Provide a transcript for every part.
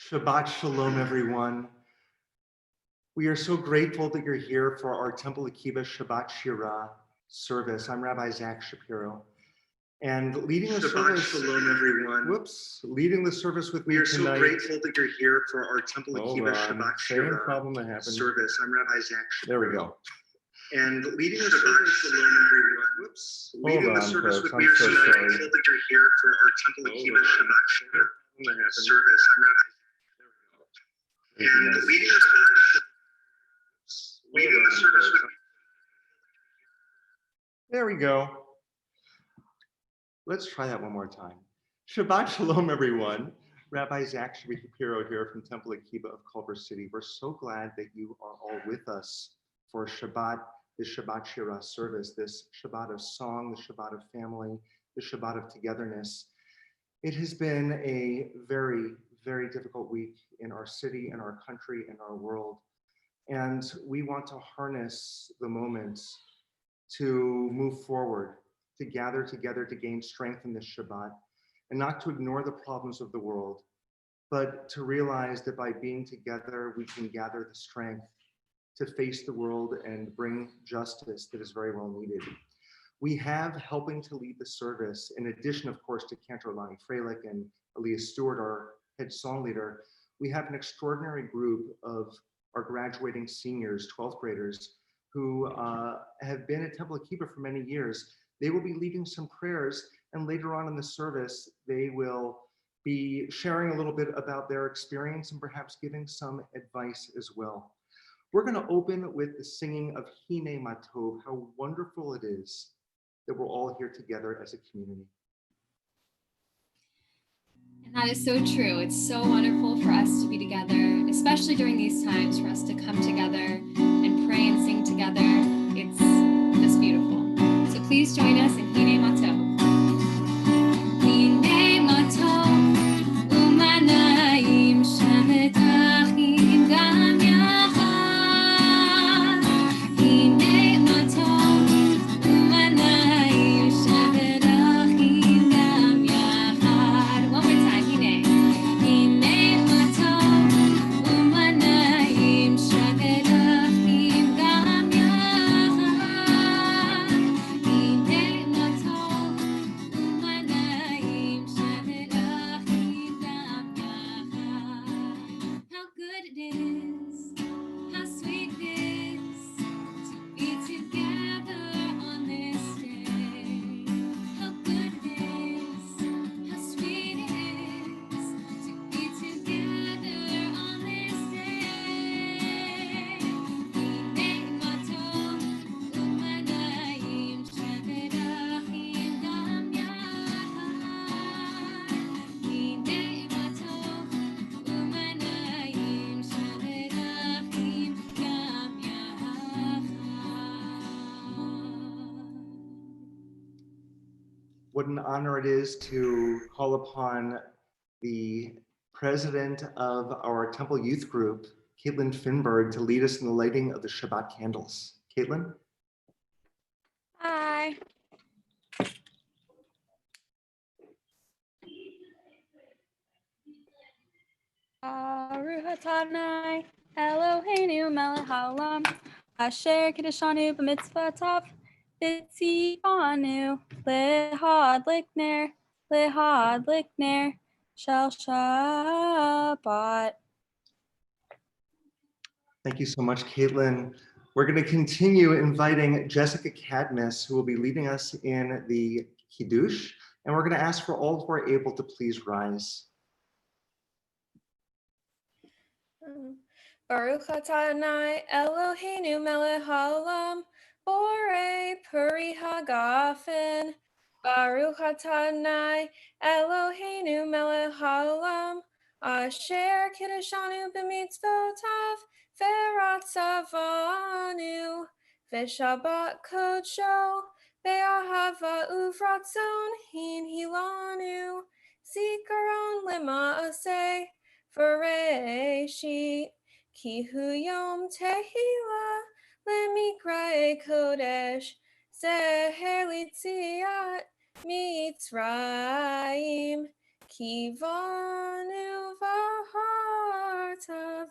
Shabbat Shalom, everyone. We are so grateful that you're here for our Temple Akiba Shabbat Shira service. I'm Rabbi Zach Shapiro. And leading the service, Shalom, everyone. Leading the service with me tonight. We are so grateful that you're here for our Temple Akiba Shabbat Shira service. I'm Rabbi Zach Shapiro. There we go. And leading the service, Shalom, everyone. Leading the service with me tonight. We're so grateful that you're here for our Temple Akiba Shabbat Shira service. I'm Rabbi. And leading the service with me. There we go. Let's try that one more time. Shabbat Shalom, everyone. Rabbi Zach Shapiro here from Temple Akiba of Culver City. We're so glad that you are all with us for Shabbat, this Shabbat Shira service, this Shabbat of song, the Shabbat of family, the Shabbat of togetherness. It has been a very, very difficult week in our city, in our country, in our world. And we want to harness the moments to move forward, to gather together to gain strength in this Shabbat, and not to ignore the problems of the world, but to realize that by being together, we can gather the strength to face the world and bring justice that is very well needed. We have helping to lead the service, in addition, of course, to Cantor Lonnie Freilich and Elias Stewart, our head song leader. We have an extraordinary group of our graduating seniors, 12th graders, who have been at Temple Akiba for many years. They will be leading some prayers, and later on in the service, they will be sharing a little bit about their experience and perhaps giving some advice as well. We're going to open with the singing of Hine Matov. How wonderful it is that we're all here together as a community. And that is so true. It's so wonderful for us to be together, especially during these times, for us to come together and pray and sing together. It's just beautiful. So please join us in Hine Matov. Hine Matov, umanayim shemetachim gam yachad. Hine Matov, umanayim shemetachim gam yachad. One more time, Hine. Hine Matov, umanayim shemetachim gam yachad. Hine Matov, umanayim shemetachim gam yachad. How good it is, how sweet it is to be together on this day. How good it is, how sweet it is to be together on this day. Hine Matov, umanayim shemetachim gam yachad. Hine Matov, umanayim shemetachim gam yachad. What an honor it is to call upon the president of our Temple Youth Group, Caitlin Finberg, to lead us in the lighting of the Shabbat candles. Caitlin? Hi. Baruch atah Eloheinu melech haolam, asher kiddushanu b'mitzvotav, v'tzivanu lehadlik ner shel Shabbat. Thank you so much, Caitlin. We're going to continue inviting Jessica Cadmus, who will be leading us in the Kiddush, and we're going to ask for all who are able to please rise. Baruch atah Eloheinu melech haolam, borei puri hagafen. Baruch atah Eloheinu melech haolam, asher kiddushanu b'mitzvotav, v'ratzavanu, v'shabbat kodsho, v'ahava uvratzon hinhilanu, zikaron lema'aseh, v'reishit. Ki hu yom tehila lemikrae kodesh, zeher litziat Mitzrayim, ki vanu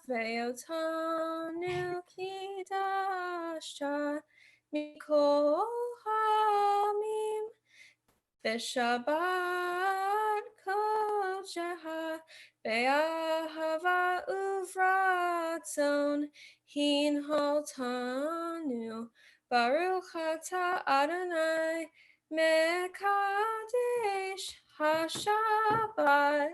ve'otanu kidasha mikol hamim v'shabbat kodesh be'ahava uvratzon hinholtanu Baruch atah Adonai mekadesh hashabbat.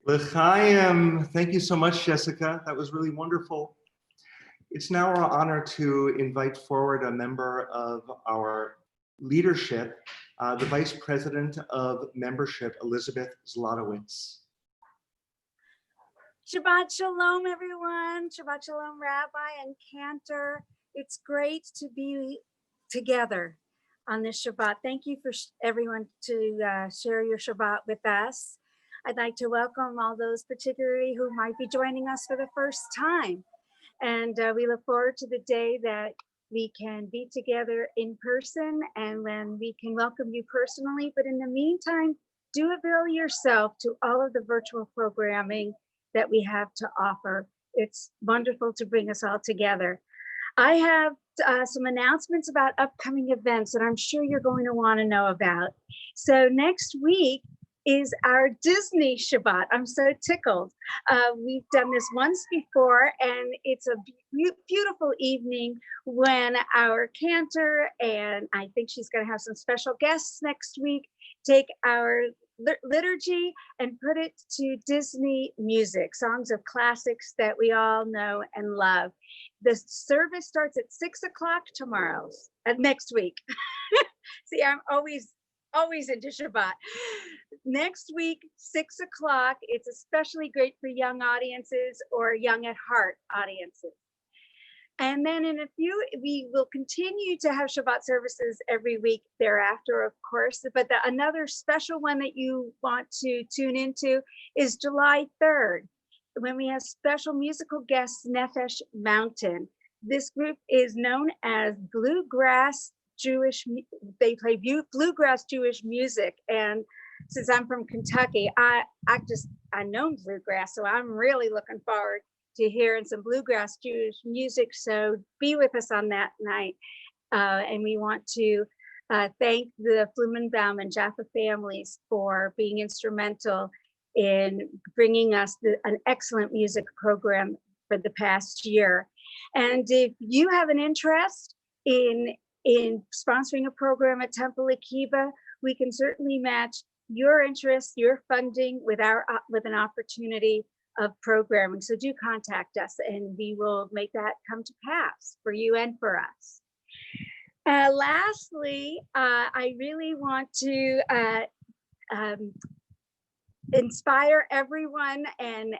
L'chaim. Thank you so much, Jessica. That was really wonderful. It's now our honor to invite forward a member of our leadership, the Vice President of Membership, Elizabeth Zlotowitz. Shabbat Shalom, everyone. Shabbat Shalom, Rabbi and Cantor. It's great to be together on this Shabbat. Thank you for everyone to share your Shabbat with us. I'd like to welcome all those particularly who might be joining us for the first time. And we look forward to the day that we can be together in person and when we can welcome you personally. But in the meantime, do avail yourself to all of the virtual programming that we have to offer. It's wonderful to bring us all together. I have some announcements about upcoming events that I'm sure you're going to want to know about. So next week is our Disney Shabbat. I'm so tickled. We've done this once before, and it's a beautiful evening when our cantor, and I think she's going to have some special guests next week, take our liturgy and put it to Disney music, songs of classics that we all know and love. The service starts at 6 o'clock next week. See, I'm always into Shabbat. Next week, 6 o'clock, it's especially great for young audiences or young at heart audiences. And then in a few, we will continue to have Shabbat services every week thereafter, of course. But another special one that you want to tune into is July 3rd, when we have special musical guests, Nefesh Mountain. This group is known as Bluegrass Jewish. They play bluegrass Jewish music. And since I'm from Kentucky, I know bluegrass, so I'm really looking forward to hearing some bluegrass Jewish music. So be with us on that night. And we want to thank the Flumenbaum and Jaffa families for being instrumental in bringing us an excellent music program for the past year. And if you have an interest in sponsoring a program at Temple Akiba, we can certainly match your interest, your funding with an opportunity of programming. So do contact us and we will make that come to pass for you and for us. Lastly, I really want to inspire everyone, and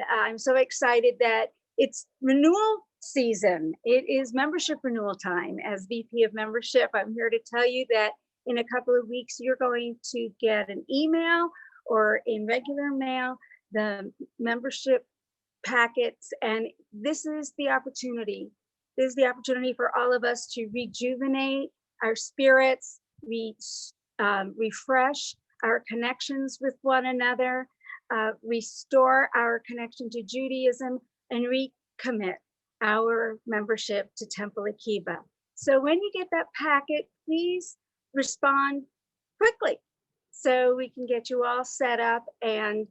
I'm so excited that it's renewal season. It is membership renewal time. As VP of Membership, I'm here to tell you that in a couple of weeks, you're going to get an email or in regular mail the membership packets, and this is the opportunity. This is the opportunity for all of us to rejuvenate our spirits, refresh our connections with one another, restore our connection to Judaism, and recommit our membership to Temple Akiba. So when you get that packet, please respond quickly so we can get you all set up and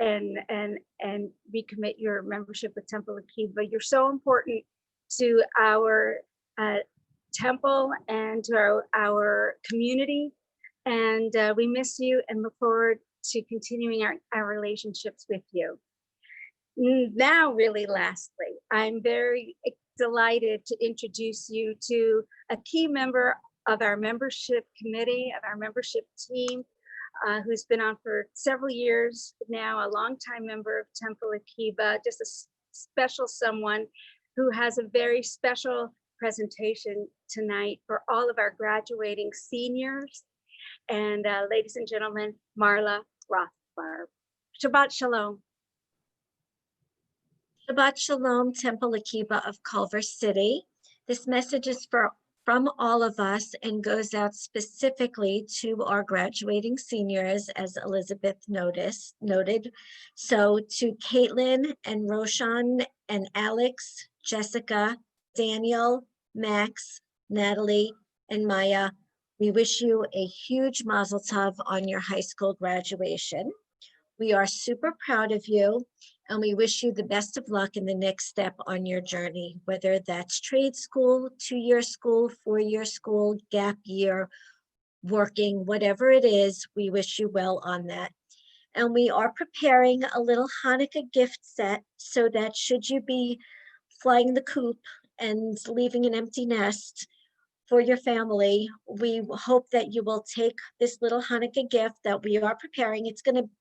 recommit your membership with Temple Akiba. You're so important to our temple and to our community, and we miss you and look forward to continuing our relationships with you. Now, really lastly, I'm very delighted to introduce you to a key member of our membership committee, of our membership team, who's been on for several years now, a longtime member of Temple Akiba, just a special someone who has a very special presentation tonight for all of our graduating seniors. And ladies and gentlemen, Marla Rothbarb. Shabbat Shalom. Shabbat Shalom, Temple Akiba of Culver City. This message is for from all of us and goes out specifically to our graduating seniors, as Elizabeth noted. So to Caitlin and Roshan and Alex, Jessica, Daniel, Max, Natalie, and Maya, we wish you a huge mazel tov on your high school graduation. We are super proud of you, and we wish you the best of luck in the next step on your journey, whether that's trade school, 2-year school, 4-year school, gap year, working, whatever it is, we wish you well on that. And we are preparing a little Hanukkah gift set so that should you be flying the coop and leaving an empty nest for your family, we hope that you will take this little Hanukkah gift that we are preparing.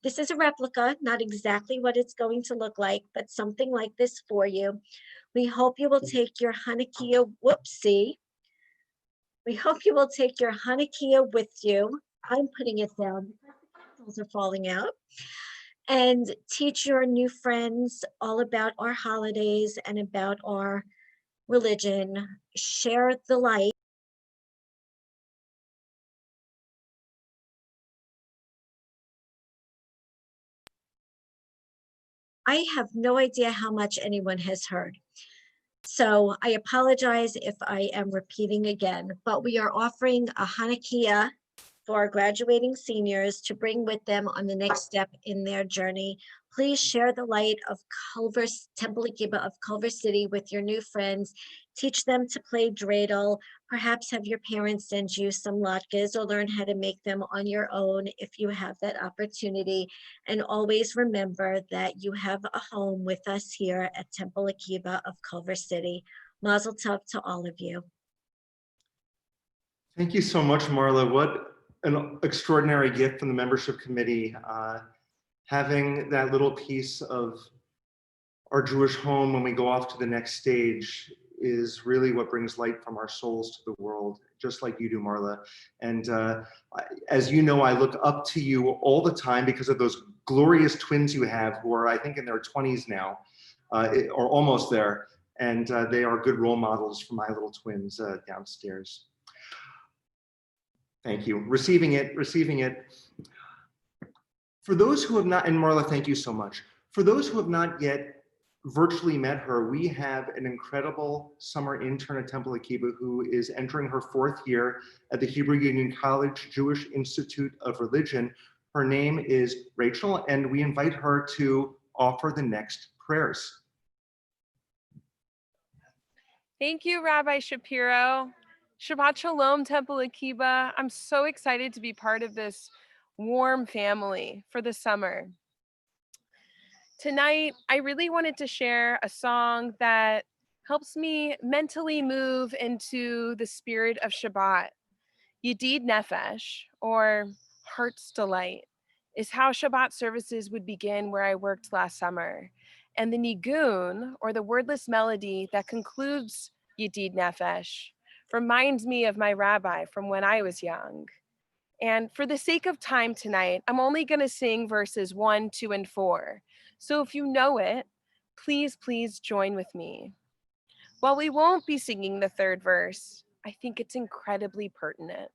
This is a replica, not exactly what it's going to look like, but something like this for you. We hope you will take your Hanukkah, we hope you will take your Hanukkah with you. I'm putting it down because the candles are falling out. And teach your new friends all about our holidays and about our religion. Share the light. I have no idea how much anyone has heard. So I apologize if I am repeating again, but we are offering a Hanukkah for our graduating seniors to bring with them on the next step in their journey. Please share the light of Temple Akiba of Culver City with your new friends. Teach them to play dreidel. Perhaps have your parents send you some latkes or learn how to make them on your own if you have that opportunity. And always remember that you have a home with us here at Temple Akiba of Culver City. Mazel tov to all of you. Thank you so much, Marla. What an extraordinary gift from the membership committee. Having that little piece of our Jewish home when we go off to the next stage is really what brings light from our souls to the world, just like you do, Marla. And as you know, I look up to you all the time because of those glorious twins you have who are, I think, in their 20s now, or almost there. And they are good role models for my little twins downstairs. Thank you. Receiving it. For those who have not, and Marla, thank you so much. For those who have not yet virtually met her, we have an incredible summer intern at Temple Akiba who is entering her 4th year at the Hebrew Union College Jewish Institute of Religion. Her name is Rachel, and we invite her to offer the next prayers. Thank you, Rabbi Shapiro. Shabbat Shalom, Temple Akiba. I'm so excited to be part of this warm family for the summer. Tonight, I really wanted to share a song that helps me mentally move into the spirit of Shabbat. Yedid Nefesh, or Heart's Delight, is how Shabbat services would begin where I worked last summer. And the nigun, or the wordless melody that concludes Yedid Nefesh, reminds me of my rabbi from when I was young. And for the sake of time tonight, I'm only going to sing verses 1, 2, and 4. So if you know it, please join with me. While we won't be singing the 3rd verse, I think it's incredibly pertinent.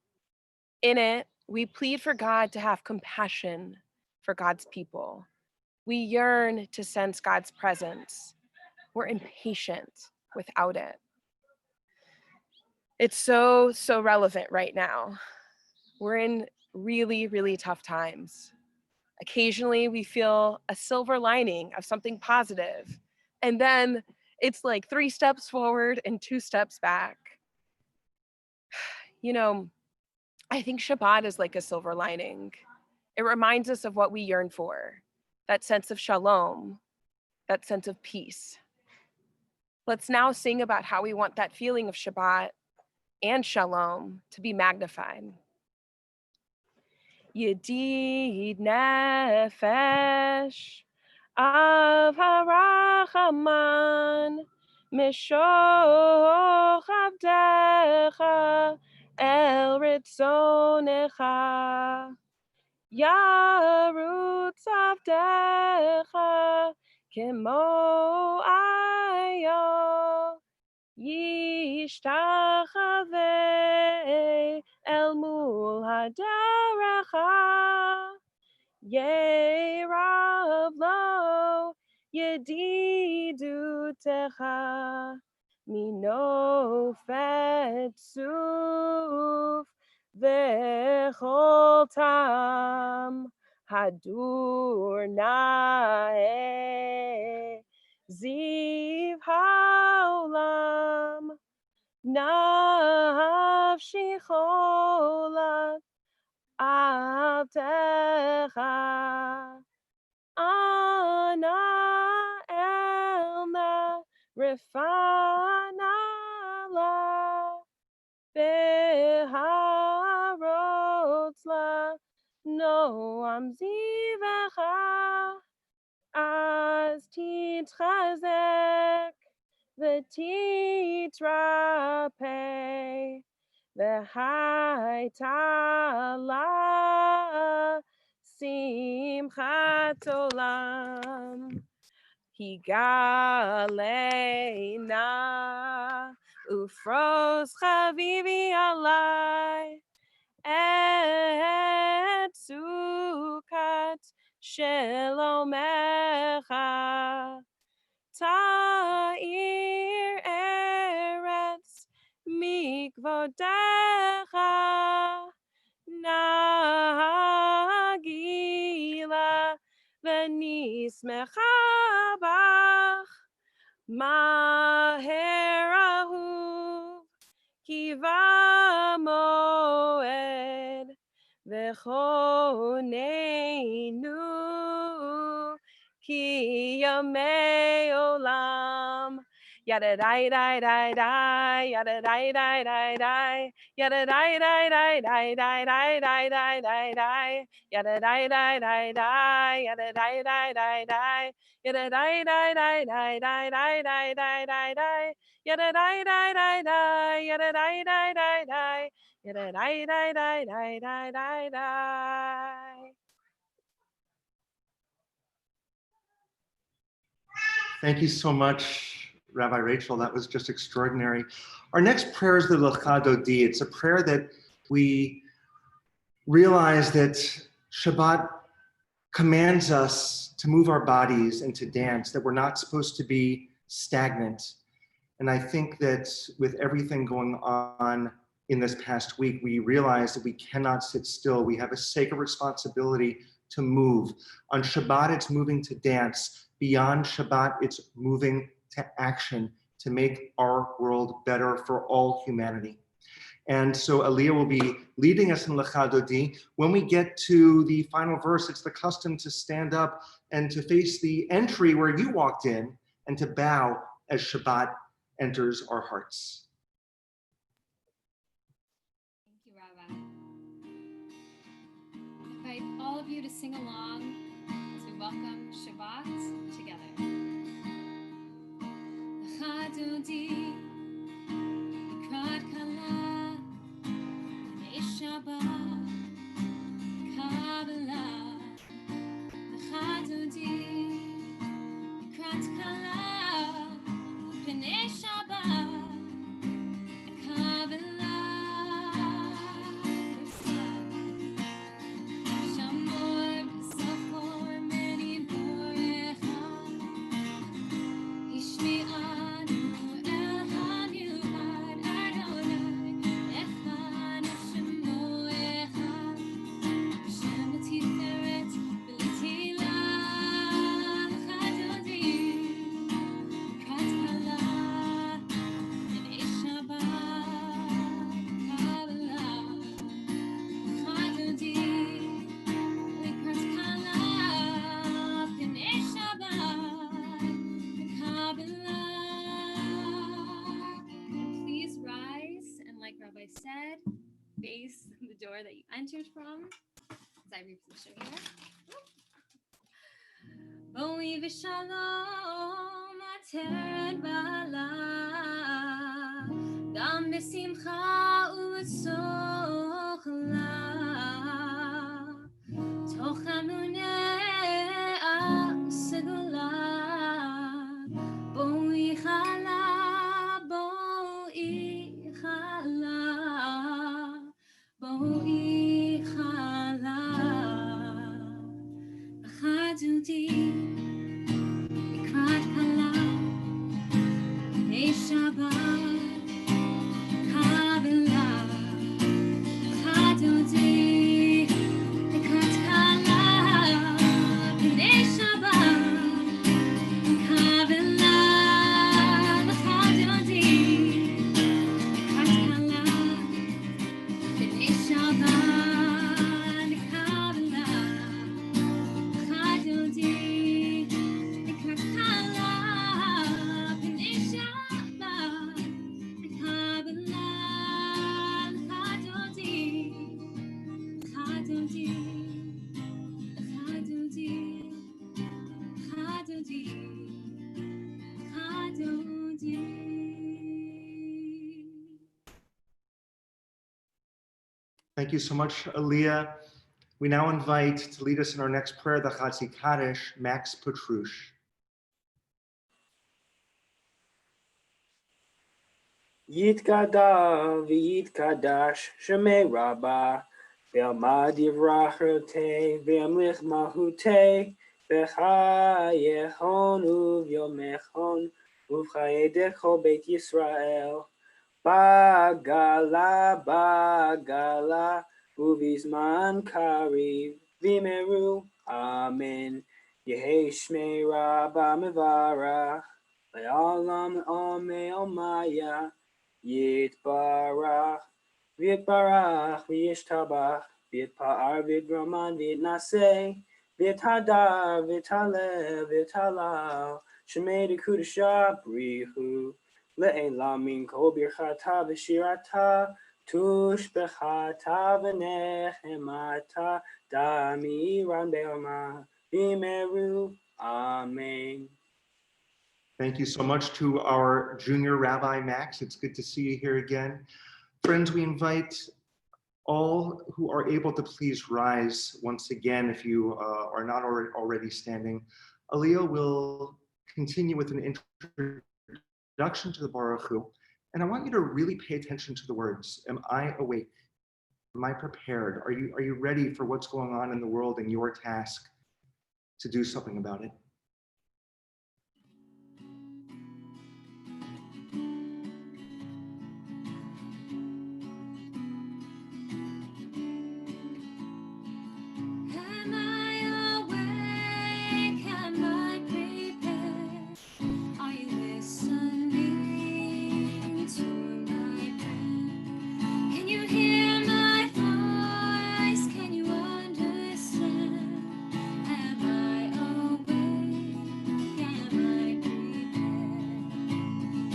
In it, we plead for God to have compassion for God's people. We yearn to sense God's presence. We're impatient without it. It's so relevant right now. We're in really tough times. Occasionally, we feel a silver lining of something positive, and then it's like 3 steps forward and 2 steps back. You know, I think Shabbat is like a silver lining. It reminds us of what we yearn for, that sense of shalom, that sense of peace. Let's now sing about how we want that feeling of Shabbat and shalom to be magnified. Yedid nefesh av harachaman mishoch avdecha el ritzonecha yarutz avdecha kimo ayo Ishtachave el mul hadaracha. Yerav lo yedidutecha mino fetsuf vechol tam hadur nae ziv haolam nafshi cholat Avtecha Ana Elna Rifana La Beharotla Noam Zivecha Az Titrazek V'Titrape V'Haitala Simchat Olam Higalena Ufros Chavivi Alai Et Sukat Shelomecha Ta'ir Eretz Mikvodecha Nagila V'nismecha bach Maherahu Kiva Moed V'choneinu Ki Yamei Olam Yada dai dai dai dai yada dai dai dai dai yada dai dai dai dai dai dai dai dai dai dai yada dai dai dai dai yada dai dai dai dai yada dai dai dai dai dai dai dai dai dai dai yada dai dai dai dai yada dai dai dai dai yada dai dai dai dai dai dai dai. Thank you so much, Rabbi Rachel. That was just extraordinary. Our next prayer is the Lecha Dodi. It's a prayer that we realize that Shabbat commands us to move our bodies and to dance, that we're not supposed to be stagnant. And I think that with everything going on in this past week, we realize that we cannot sit still. We have a sacred responsibility to move. On Shabbat, it's moving to dance. Beyond Shabbat, it's moving to action to make our world better for all humanity. And so Aliyah will be leading us in Lecha Dodi. When we get to the final verse, it's the custom to stand up and to face the entry where you walked in and to bow as Shabbat enters our hearts. Thank you, Rabbi. I invite all of you to sing along as we welcome Shabbat together. Lecha Dodi, Likrat Kala, B'nei Shabbat, Kabbalah. Lecha Dodi, Likrat Kala, B'nei Shabbat, Kabbalah. Shamor B'Sachor Meni Borecha, Ishme'anu El HaMiluchad Adonai, Echad Shemoecha, Shem Tiferet B'Tila. Lecha Dodi, Likrat Kala, B'nei Shabbat, Kabbalah. Lecha Dodi, Likrat Kala, B'nei Shabbat, Kabbalah. Please rise and, like Rabbi said, face the door that you entered from as I reposition here. Boi v'shalom ateret ba'ala, gam b'simcha u'b'sochla, toch hamuneh segula, boi chala, boi חדותי לקראת כלה שבת קבלה חדותי לקראת כלה שבת קבלה חדותי לקראת כלה שבת קבלה חדותי לקראת כלה Thank you so much, Aaliyah. We now invite to lead us in our next prayer, the Chatzi Kaddish, Max Petrush. Yitkada v'yitkadash shemei Rabbah ve'amad yivrachote ve'amlich mahute v'chayechon uvyomechon uv'chayedech kol Beit Yisrael bagala bagala uvizman kariv v'imeru amen Yehei shmei Rabbah mevarach le'olam omei omaya Yitbarach, Vitbarach, Vishtabach, Vitpa'ar, Vidraman, Vitnase, Vithadar, Vitale, Vitalal, Shemei Kudasha, Brihu, Le'elam min kol birchata v'shirata, Tushbechata v'nechemata, Damiran be'oma, V'imeru, Amen. Thank you so much to our junior Rabbi Max. It's good to see you here again. Friends, we invite all who are able to please rise once again if you are not already standing. Aliyah will continue with an introduction to the Baruch Hu, and I want you to really pay attention to the words. Am I awake? Am I prepared? Are you ready for what's going on in the world and your task to do something about it? Am I awake? Am I prepared? Are you listening to my prayer? Can you hear my voice? Can you understand? Am I awake? Am I prepared?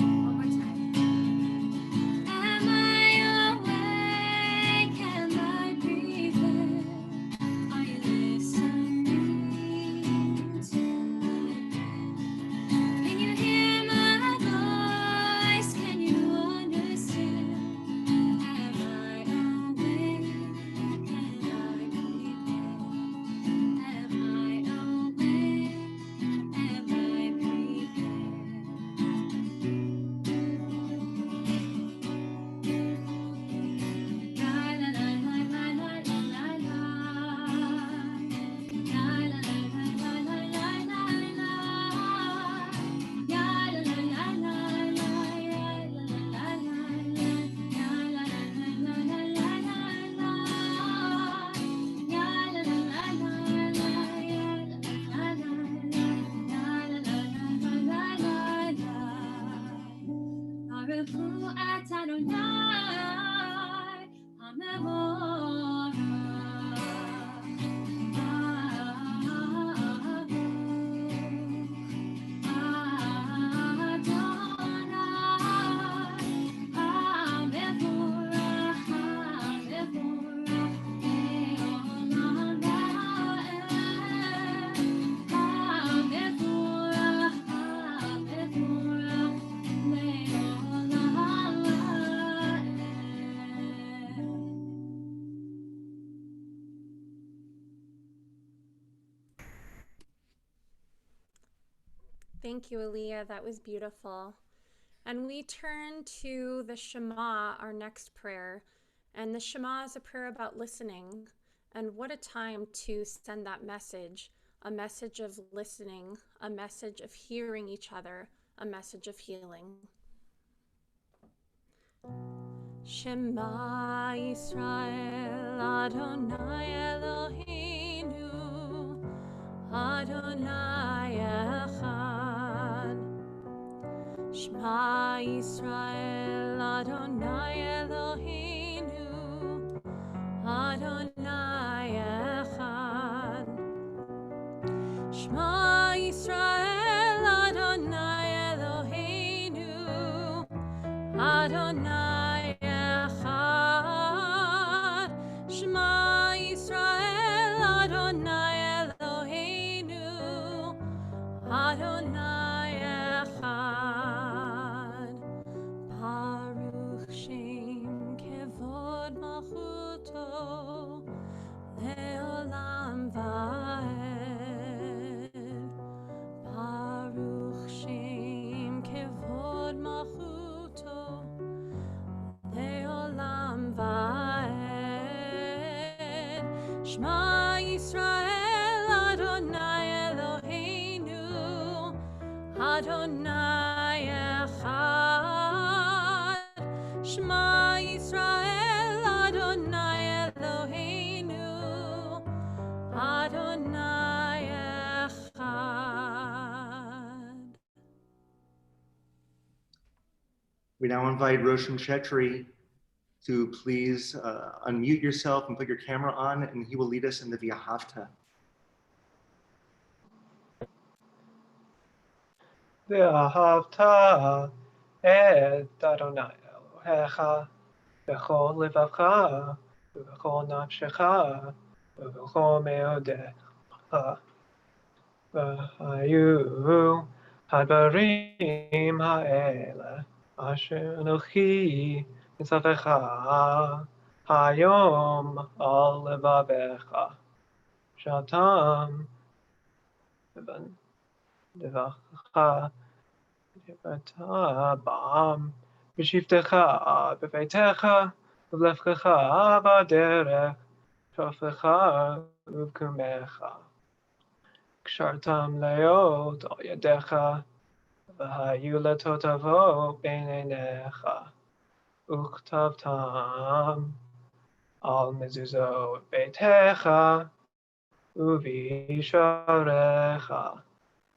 One more time. Am I awake? Am I prepared? Are you listening to my prayer? Can you hear my voice? Can you understand? Am I awake? Am I prepared? Am I awake? Am I prepared? La la la la la la la la. Thank you, Aaliyah. That was beautiful. And we turn to the Shema, our next prayer. And the Shema is a prayer about listening. And what a time to send that message a message of listening, a message of hearing each other, a message of healing. Shema Yisrael Adonai Eloheinu Adonai Echad. Shema Yisrael Adonai Eloheinu Adonai Echad. Shema Yisrael Adonai Eloheinu Adonai Echad. Shema Yisrael Adonai Eloheinu Adonai Echad. Baruch Shem Kevod Malchuto Leolam Vaed. Baruch Shem Kevod Malchuto Leolam Vaed. Shema Yisrael Adonai Eloheinu Adonai Echad. Shema Yisrael Adonai Eloheinu Adonai Echad. We now invite Roshan Chetri to please unmute yourself and put your camera on, and he will lead us in the V'ahavta. ואהבת את אדוני אלוהיך בכל לבבך ובכל נפשך ובכל מאודך. והיו הדברים האלה אשר אנוכי מצווך היום על לבבך, שאתם לבבך דיברת בם בשבתך בביתך ובלבבך בדרך שופך ובקומך. קשרתם להיות על ידיך והיו לתותבות בין עיניך וכתבתם על מזוזות ביתך ובשעריך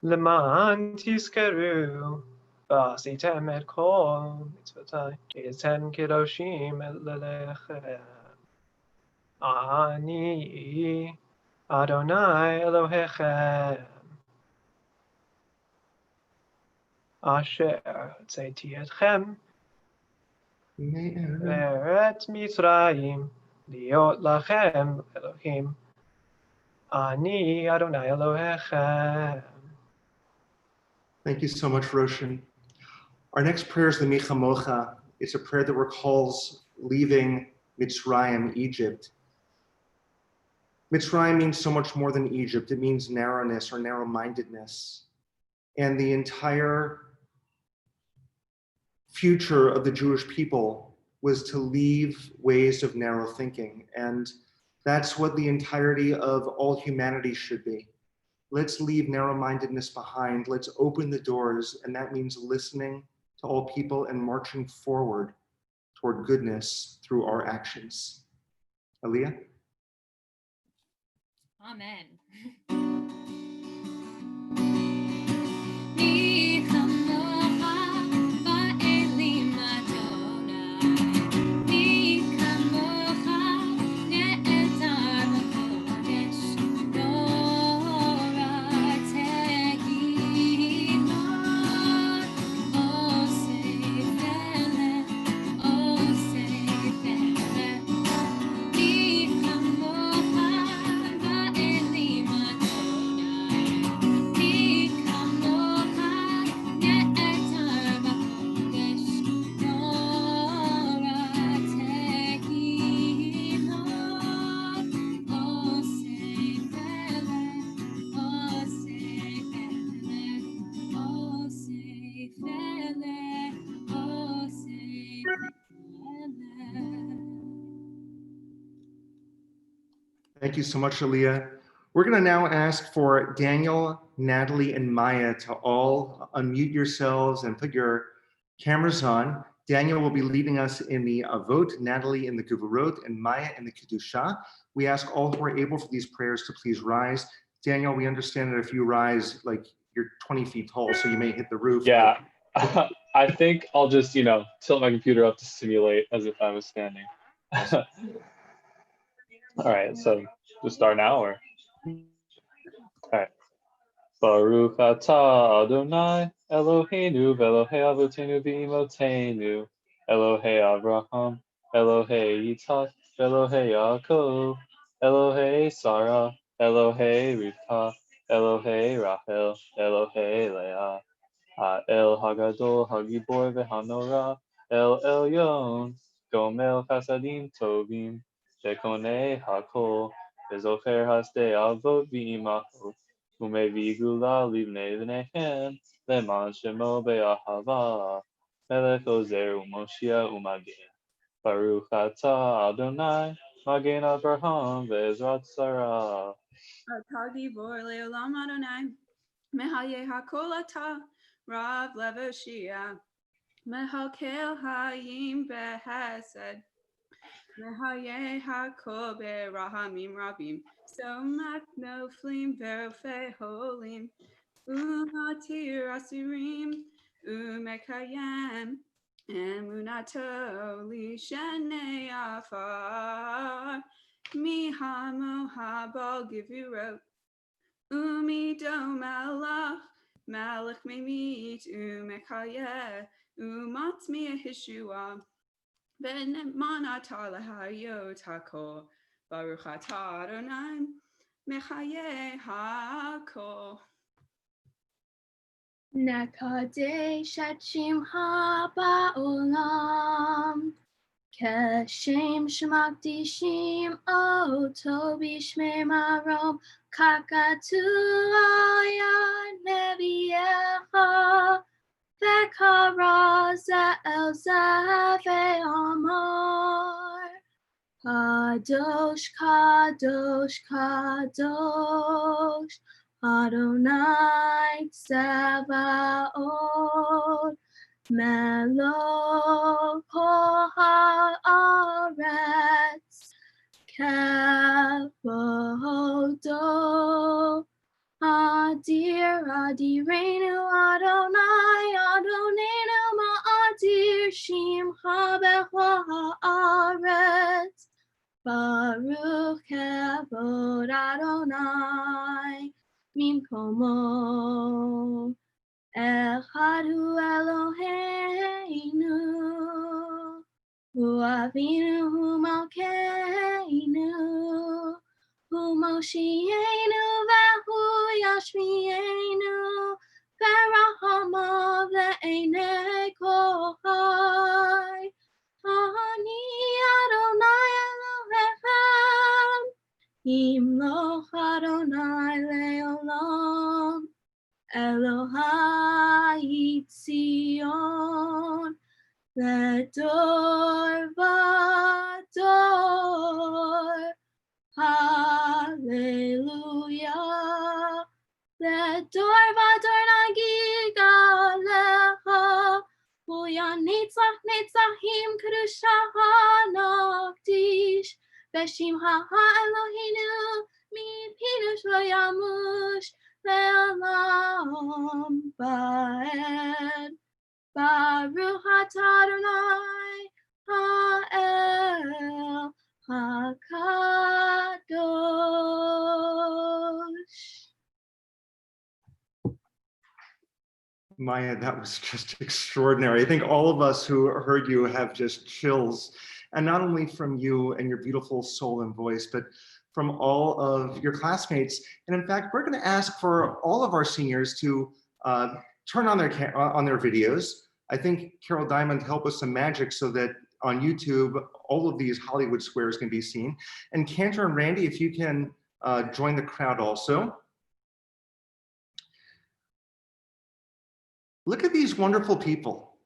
למען תזכרו ועשיתם את כל מצוותי והייתם קדושים ללכם. אני אדוני אלוהיכם אשר הוצאתי אתכם מארץ מצרים להיות לכם אלוהים. אני אדוני אלוהיכם. Thank you so much, Roshan. Our next prayer is the Michamocha. It's a prayer that recalls leaving Mitzrayim, Egypt. Mitzrayim means so much more than Egypt. It means narrowness or narrow-mindedness. And the entire future of the Jewish people was to leave ways of narrow thinking. And that's what the entirety of all humanity should be. Let's leave narrow-mindedness behind. Let's open the doors. And that means listening to all people and marching forward toward goodness through our actions. Aliyah? Amen. Thank you so much, Aliyah. We're going to now ask for Daniel, Natalie, and Maya to all unmute yourselves and put your cameras on. Daniel will be leading us in the Avot, Natalie in the Gevurot, and Maya in the Kiddusha. We ask all who are able for these prayers to please rise. Daniel, we understand that if you rise, like you're 20 feet tall, so you may hit the roof. Yeah, I think I'll just, tilt my computer up to simulate as if I was standing. All right, so just start now, or? All right. Baruch atah Adonai Eloheinu v'Elohei Avotenu v'Imotenu Elohei Avraham Elohei Yitzhak Elohei Yaakov Elohei Sarah Elohei Rivka Elohei Rachel Elohei Leah El Hagadol Hagibor v'Hanora El Elyon Gomel Chasadim Tovim Shekonei Hakol V'Zocher Hasdei Avot v'Imachot Umevigula livnei v'nechem leman shemo be'ahava melech ozer u'moshia u'magen Baruch atah Adonai magen Avraham ve'ezrat Sarah Atah gibor le'olam Adonai Mehaye hakol atah Rav levoshia Mehakel hayim behesed Mehaye hakol be'rahamim rabim Somak noflim ve'rofei holim Umatir asirim umekayem emunato lishenei afar mihamo habal givurot umido malach malach memit umekayeh umatmi hishua v'nemanata lahayot hakol baruch atah Adonai mechaye hakol. Nekadesh et Shimcha ba'olam, Keshem shemakdishim oto b'shmei marom, Kakatu ayat neviyecha, V'kara ze'el zeh ve'amar, Kadosh, Kadosh, Kadosh, Adonai Tzevaot, Melech kol haaretz, Kevodo, Adir, Adirenu, Adonai, Adonenu, Ma'adir, Shimcha b'chol haaretz, Baruch Kevod Adonai, Mimkomo, Echad hu Eloheinu, Hu Avinu, Hu Malkeinu, Hu Moshienu, Vehu Yashmienu, Verahama ve'enei kol chai, Ani Adonai Elohechem, Yimloch Adonai le'olam, Elohai Tzion, Ledor vador, Hallelujah. Ledor vador nagid galecha, Uyan nitzach nitzachim kedusha nokdish, Beshimcha Eloheinu mi pinush lo yamush le'olam ba'ed. Baruch atah Adonai ha'el hakadosh. Maya, that was just extraordinary. I think all of us who heard you have just chills, and not only from you and your beautiful soul and voice, but from all of your classmates. And in fact, we're going to ask for all of our seniors to turn on their videos. I think Carol Diamond helped us some magic so that on YouTube, all of these Hollywood squares can be seen. And Cantor and Randy, if you can join the crowd also. Look at these wonderful people.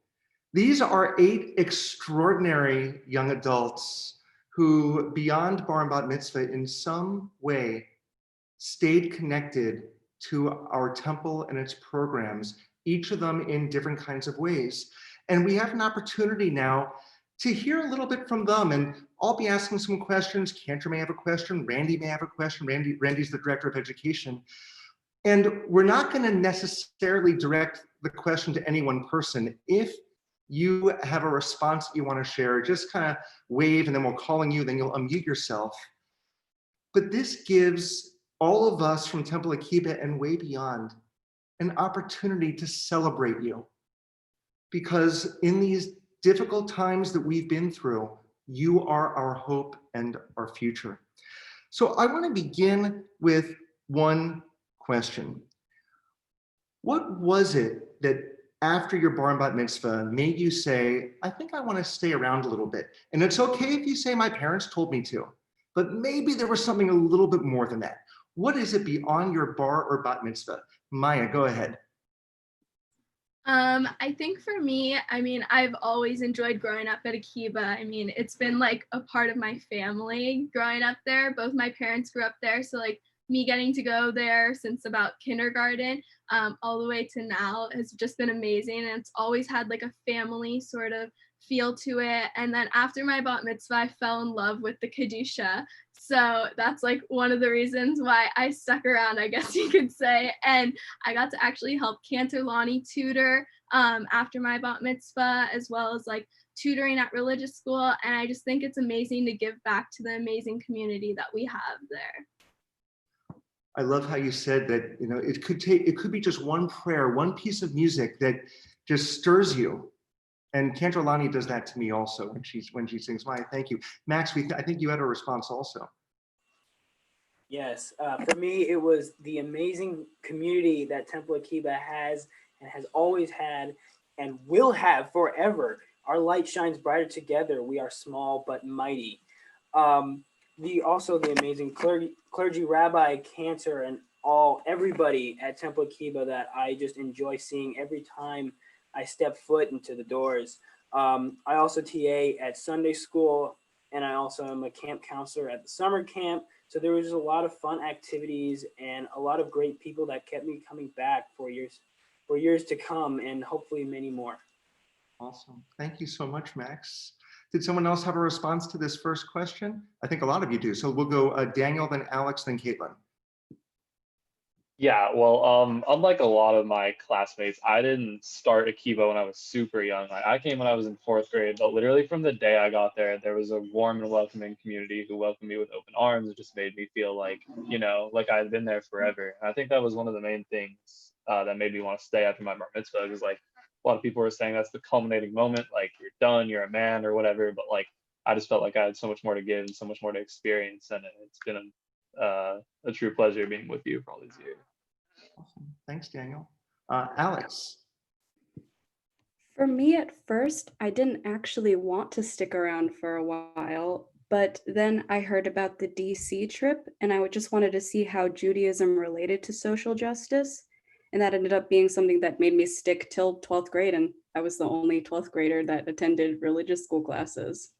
These are 8 extraordinary young adults who, beyond bar and bat mitzvah, in some way stayed connected to our temple and its programs, each of them in different kinds of ways. And we have an opportunity now to hear a little bit from them. And I'll be asking some questions. Cantor may have a question. Randy may have a question. Randy's the director of education. And we're not going to necessarily direct the question to any one person. If you have a response that you want to share, just kind of wave and then we'll call on you, then you'll unmute yourself. But this gives all of us from Temple Akiba and way beyond an opportunity to celebrate you. Because in these difficult times that we've been through, you are our hope and our future. So I want to begin with one question. What was it that after your bar and bat mitzvah made you say, I think I want to stay around a little bit? And it's okay if you say my parents told me to, but maybe there was something a little bit more than that. What is it beyond your bar or bat mitzvah? Maya, go ahead. I think for me, I mean, I've always enjoyed growing up at Akiba. I mean, it's been like a part of my family growing up there. Both my parents grew up there. So like me getting to go there since about kindergarten, all the way to now has just been amazing. And it's always had like a family sort of feel to it. And then after my bat mitzvah, I fell in love with the Kiddush. So that's like one of the reasons why I stuck around, I guess you could say. And I got to actually help Cantor Lonnie tutor after my bat mitzvah, as well as like tutoring at religious school. And I just think it's amazing to give back to the amazing community that we have there. I love how you said that, you know, it could be just one prayer, one piece of music that just stirs you. And Cantor Lonnie does that to me also when she sings. Maya, thank you. Max, I think you had a response also. Yes, for me, it was the amazing community that Temple Akiba has and has always had and will have forever. Our light shines brighter together. We are small but mighty. Also the amazing clergy, rabbi, Cantor, and everybody at Temple Akiba that I just enjoy seeing every time I step foot into the doors. I also TA at Sunday school, and I also am a camp counselor at the summer camp. So there was just a lot of fun activities and a lot of great people that kept me coming back for years to come, and hopefully many more. Awesome. Thank you so much, Max. Did someone else have a response to this first question? I think a lot of you do. So we'll go Daniel, then Alex, then Caitlin. Yeah, well, unlike a lot of my classmates, I didn't start Akiba when I was super young. I came when I was in 4th grade, but literally from the day I got there was a warm and welcoming community who welcomed me with open arms. It just made me feel like, you know, like I had been there forever. And I think that was one of the main things that made me want to stay after my bar mitzvah, because like a lot of people were saying that's the culminating moment, like you're done, you're a man or whatever. But like I just felt like I had so much more to give and so much more to experience, and it's been a true pleasure being with you for all these years. Awesome. Thanks, Daniel. Alex. For me at first, I didn't actually want to stick around for a while, but then I heard about the DC trip and I just wanted to see how Judaism related to social justice. And that ended up being something that made me stick till 12th grade. And I was the only 12th grader that attended religious school classes.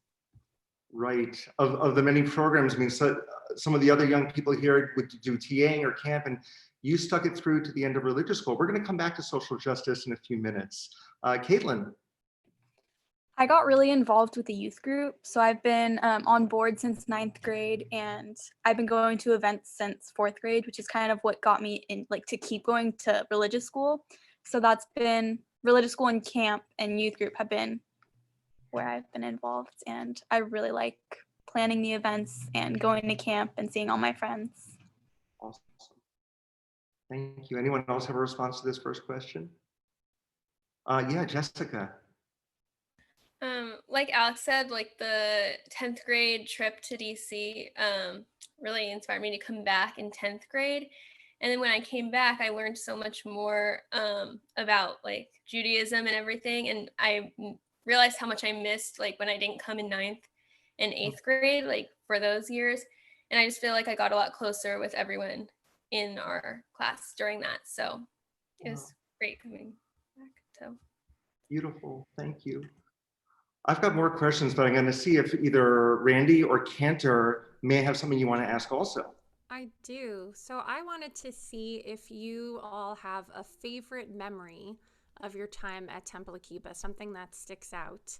Right. Of the many programs, I mean, so some of the other young people here would do TAing or camp, and you stuck it through to the end of religious school. We're going to come back to social justice in a few minutes. Caitlin. I got really involved with the youth group. So I've been on board since 9th grade, and I've been going to events since 4th grade, which is kind of what got me in, like, to keep going to religious school. So that's been religious school and camp and youth group have been where I've been involved. And I really like planning the events and going to camp and seeing all my friends. Awesome. Thank you. Anyone else have a response to this first question? Yeah, Jessica. Like Alex said, like the 10th grade trip to DC really inspired me to come back in 10th grade. And then when I came back, I learned so much more about like Judaism and everything. And I realized how much I missed like when I didn't come in 9th and 8th grade, like for those years. And I just feel like I got a lot closer with everyone in our class during that. So it was great coming back. So Beautiful. Thank you. I've got more questions, but I'm going to see if either Randy or Cantor may have something you want to ask also. I do. So I wanted to see if you all have a favorite memory of your time at Temple Akiba, something that sticks out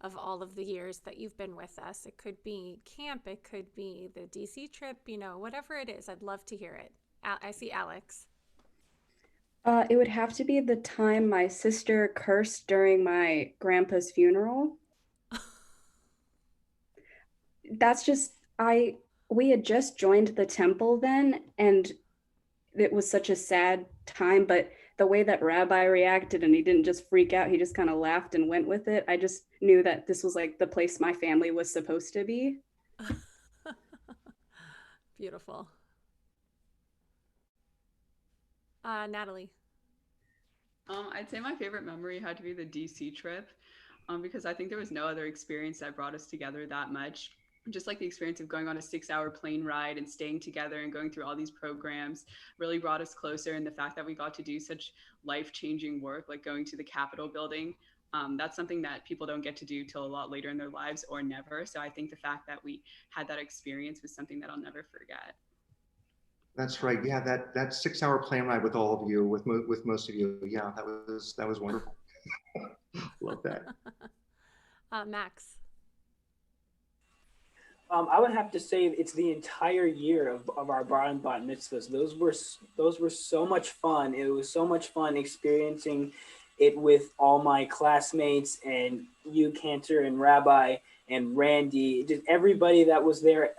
of all of the years that you've been with us. It could be camp, it could be the DC trip, whatever it is. I'd love to hear it. I see Alex. It would have to be the time my sister cursed during my grandpa's funeral. That's just, we had just joined the temple then, and it was such a sad time, but the way that Rabbi reacted and he didn't just freak out, he just kind of laughed and went with it. I just knew that this was like the place my family was supposed to be. Beautiful. Natalie. I'd say my favorite memory had to be the DC trip, because I think there was no other experience that brought us together that much. Just like the experience of going on a 6-hour plane ride and staying together and going through all these programs really brought us closer. And the fact that we got to do such life-changing work, like going to the Capitol building, that's something that people don't get to do till a lot later in their lives or never. So I think the fact that we had that experience was something that I'll never forget. That's right. Yeah, that 6-hour plane ride with all of you, with most of you. Yeah, that was wonderful. Love that. Max. I would have to say it's the entire year of our bar and bat mitzvahs. Those were so much fun. It was so much fun experiencing it with all my classmates and you, Cantor, and Rabbi and Randy, just everybody that was there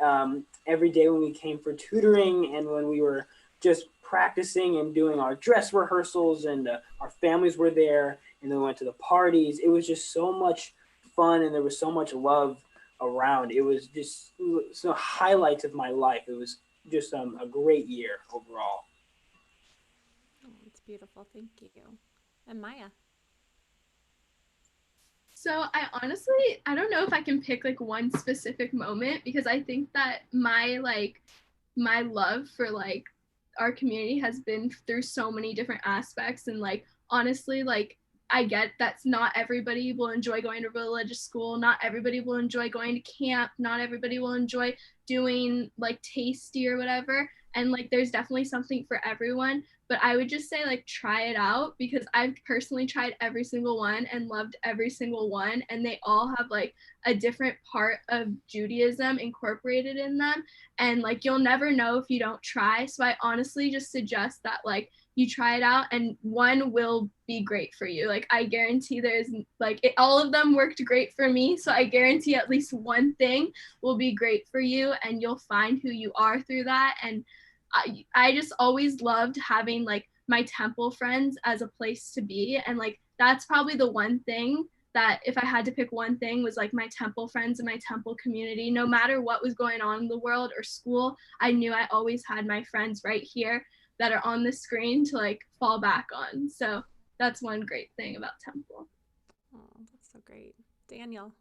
every day when we came for tutoring and when we were just practicing and doing our dress rehearsals, and our families were there, and then we went to the parties. It was just so much fun, and there was so much love around. It was just some highlights of my life. It was just a great year overall. Oh, it's beautiful. Thank you. And Maya. So I don't know if I can pick like one specific moment, because I think that my love for like our community has been through so many different aspects. And like, honestly, like I get that's not everybody will enjoy going to religious school. Not everybody will enjoy going to camp. Not everybody will enjoy doing like tasty or whatever. And like, there's definitely something for everyone. But I would just say like, try it out, because I've personally tried every single one and loved every single one. And they all have like a different part of Judaism incorporated in them. And like, you'll never know if you don't try. So I honestly just suggest that like, you try it out, and one will be great for you. Like, I guarantee there's like, all of them worked great for me. So I guarantee at least one thing will be great for you, and you'll find who you are through that. And I just always loved having like my temple friends as a place to be. And like, that's probably the one thing that if I had to pick one thing was like my temple friends and my temple community. No matter what was going on in the world or school, I knew I always had my friends right here that are on the screen to like fall back on. So that's one great thing about temple. Oh, that's so great. Daniel.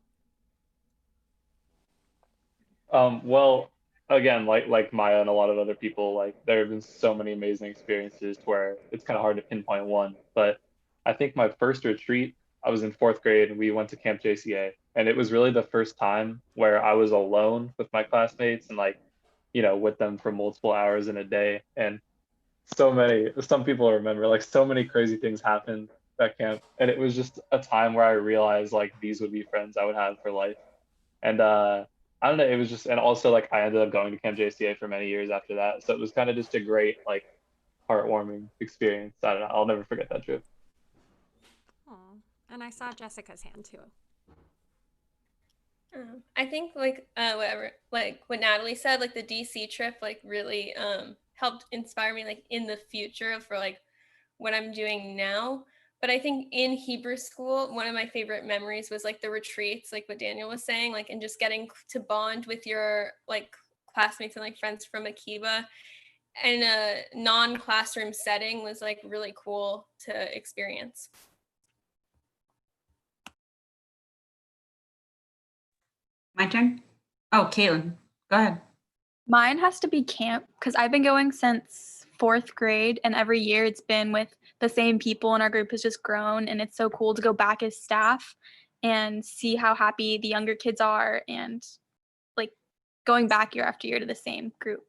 Well, again, like Maya and a lot of other people, like there have been so many amazing experiences where it's kind of hard to pinpoint one. But I think my first retreat, I was in 4th grade and we went to Camp JCA, and it was really the first time where I was alone with my classmates and like, with them for multiple hours in a day. And some people remember, like so many crazy things happened at camp, and it was just a time where I realized like these would be friends I would have for life. And I don't know, it was just, and also like I ended up going to Camp JCA for many years after that, so it was kind of just a great like heartwarming experience. I don't know, I'll never forget that trip. Oh, and I saw Jessica's hand too. I think like whatever, like what Natalie said, like the DC trip like really helped inspire me like in the future for like what I'm doing now. But I think in Hebrew school, one of my favorite memories was like the retreats, like what Daniel was saying, like, and just getting to bond with your like classmates and like friends from Akiba in a non-classroom setting was like really cool to experience. My turn? Oh, Caitlin, go ahead. Mine has to be camp, because I've been going since 4th grade, and every year it's been with the same people, and our group has just grown, and it's so cool to go back as staff and see how happy the younger kids are, and like going back year after year to the same group.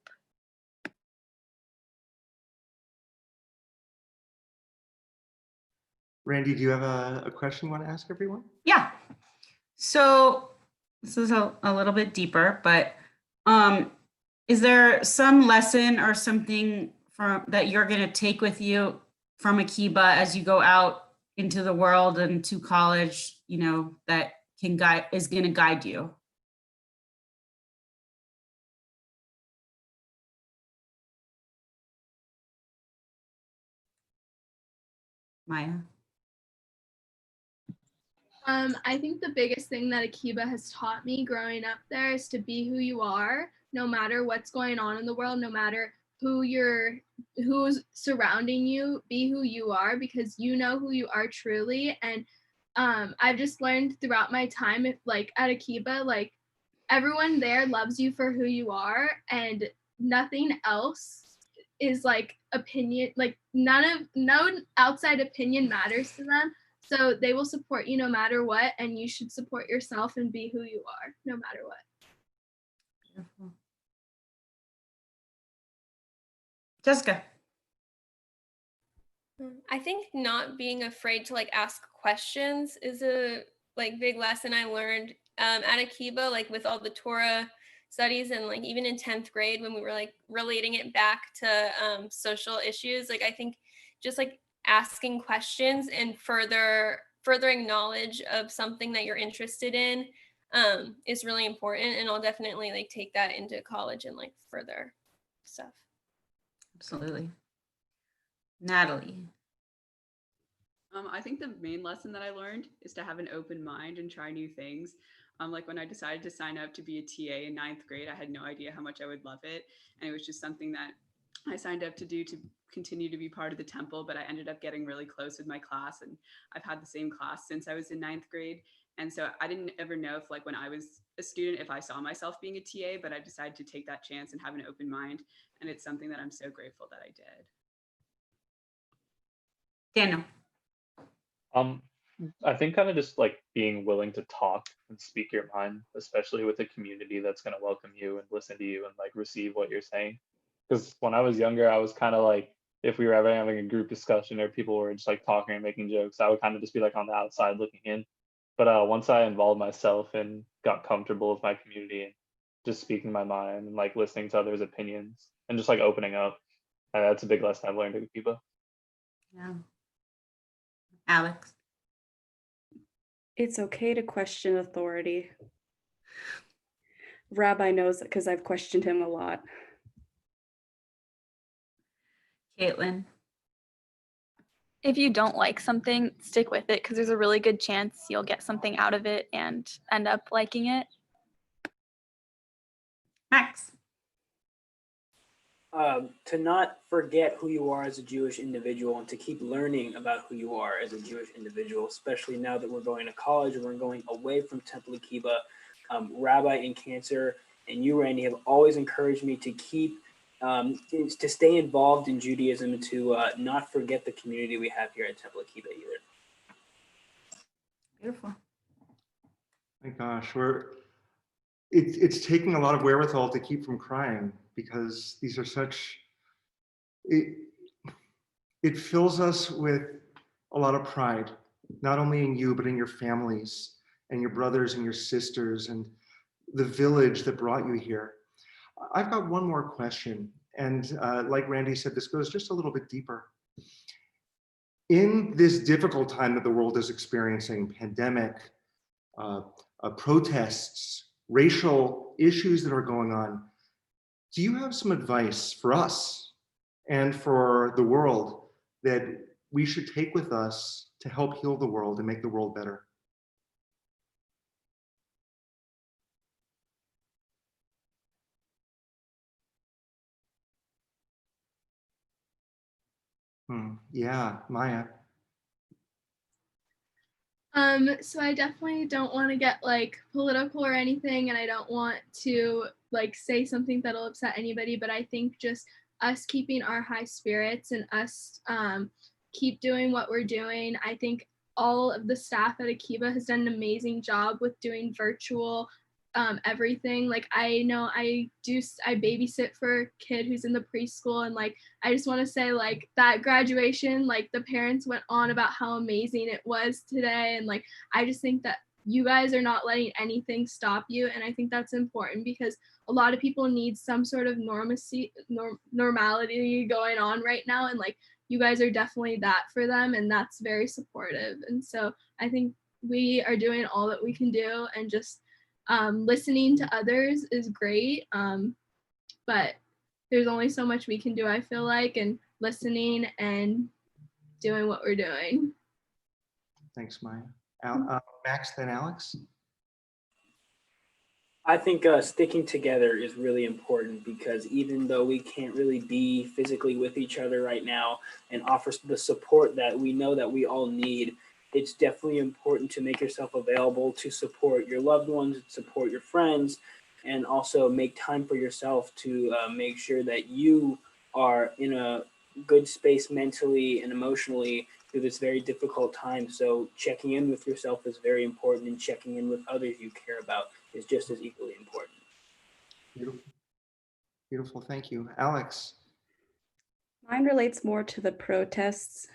Randy, do you have a question you want to ask everyone? Yeah. So this is a little bit deeper, but is there some lesson or something that you're going to take with you from Akiba as you go out into the world and to college, you know, that is going to guide you? Maya? I think the biggest thing that Akiba has taught me growing up there is to be who you are, no matter what's going on in the world, no matter who's surrounding you, be who you are, because you know who you are truly. And I've just learned throughout my time, like at Akiba, like everyone there loves you for who you are, and nothing else is like opinion, like no outside opinion matters to them. So they will support you no matter what, and you should support yourself and be who you are no matter what. Beautiful. Jessica? I think not being afraid to like ask questions is a like big lesson I learned at Akiba, like with all the Torah studies, and like even in 10th grade when we were like relating it back to social issues. Like I think just like asking questions and furthering knowledge of something that you're interested in is really important, and I'll definitely like take that into college and like further stuff. Absolutely. Natalie? I think the main lesson that I learned is to have an open mind and try new things. Like when I decided to sign up to be a TA in 9th grade, I had no idea how much I would love it. And it was just something that I signed up to do to continue to be part of the temple, but I ended up getting really close with my class, and I've had the same class since I was in 9th grade. And so I didn't ever know if like when I was a student, if I saw myself being a TA, but I decided to take that chance and have an open mind. And it's something that I'm so grateful that I did. Daniel? I think kind of just like being willing to talk and speak your mind, especially with a community that's going to welcome you and listen to you and like receive what you're saying. Because when I was younger, I was kind of like, if we were ever having a group discussion or people were just like talking and making jokes, I would kind of just be like on the outside looking in. But once I involved myself and got comfortable with my community and just speaking my mind and like listening to others' opinions and just like opening up, that's a big lesson I've learned at Akiba. Yeah. Alex? It's okay to question authority. Rabbi knows it because I've questioned him a lot. Caitlin? If you don't like something, stick with it because there's a really good chance you'll get something out of it and end up liking it. Max? To not forget who you are as a Jewish individual and to keep learning about who you are as a Jewish individual, especially now that we're going to college and we're going away from Temple Akiba. Rabbi and Cantor and you, Randy, have always encouraged me to keep, to stay involved in Judaism and to not forget the community we have here at Temple Akiba either. Beautiful. My gosh, it's taking a lot of wherewithal to keep from crying, because these are such, it fills us with a lot of pride, not only in you, but in your families and your brothers and your sisters and the village that brought you here. I've got one more question. And like Randy said, this goes just a little bit deeper. In this difficult time that the world is experiencing, pandemic, protests, racial issues that are going on, do you have some advice for us and for the world that we should take with us to help heal the world and make the world better? Yeah, Maya. So I definitely don't want to get like political or anything, and I don't want to like say something that'll upset anybody, but I think just us keeping our high spirits and us keep doing what we're doing. I think all of the staff at Akiba has done an amazing job with doing virtual everything. Like I know I babysit for a kid who's in the preschool, and like I just want to say like that graduation, like the parents went on about how amazing it was today, and like I just think that you guys are not letting anything stop you, and I think that's important because a lot of people need some sort of normality going on right now, and like you guys are definitely that for them, and that's very supportive. And so I think we are doing all that we can do, and just listening to others is great, but there's only so much we can do, I feel like, and listening and doing what we're doing. Thanks, Maya. Max, then Alex. I think sticking together is really important, because even though we can't really be physically with each other right now and offer the support that we know that we all need, it's definitely important to make yourself available to support your loved ones, support your friends, and also make time for yourself to make sure that you are in a good space mentally and emotionally through this very difficult time. So checking in with yourself is very important, and checking in with others you care about is just as equally important. Beautiful. Beautiful, thank you. Alex. Mine relates more to the protests,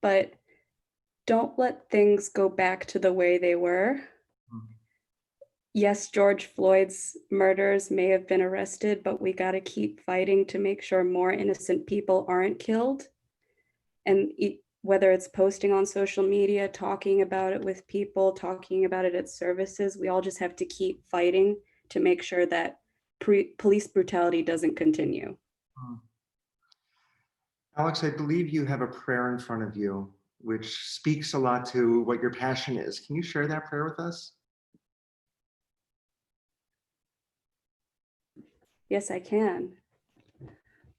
but don't let things go back to the way they were. Yes, George Floyd's murders may have been arrested, but we got to keep fighting to make sure more innocent people aren't killed. And whether it's posting on social media, talking about it with people, talking about it at services, we all just have to keep fighting to make sure that police brutality doesn't continue. Alex, I believe you have a prayer in front of you, which speaks a lot to what your passion is. Can you share that prayer with us? Yes, I can.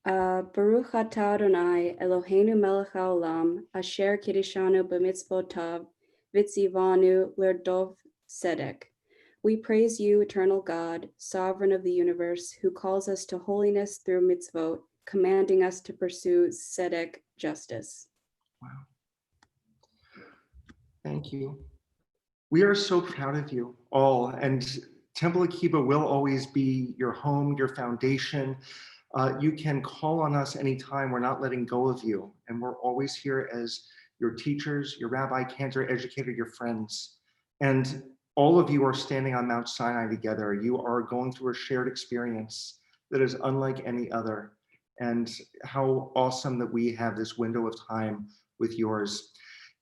Baruch atah Adonai Eloheinu melech haolam asher kiddushanu b'mitzvotav v'tzivanu l'erdov tzedek. We praise you, eternal God, sovereign of the universe, who calls us to holiness through mitzvot, commanding us to pursue tzedek, justice. Wow. Thank you. We are so proud of you all, and Temple Akiba will always be your home, your foundation. You can call on us anytime. We're not letting go of you, and we're always here as your teachers, your rabbi, cantor, educator, your friends. And all of you are standing on Mount Sinai together. You are going through a shared experience that is unlike any other. And how awesome that we have this window of time with yours.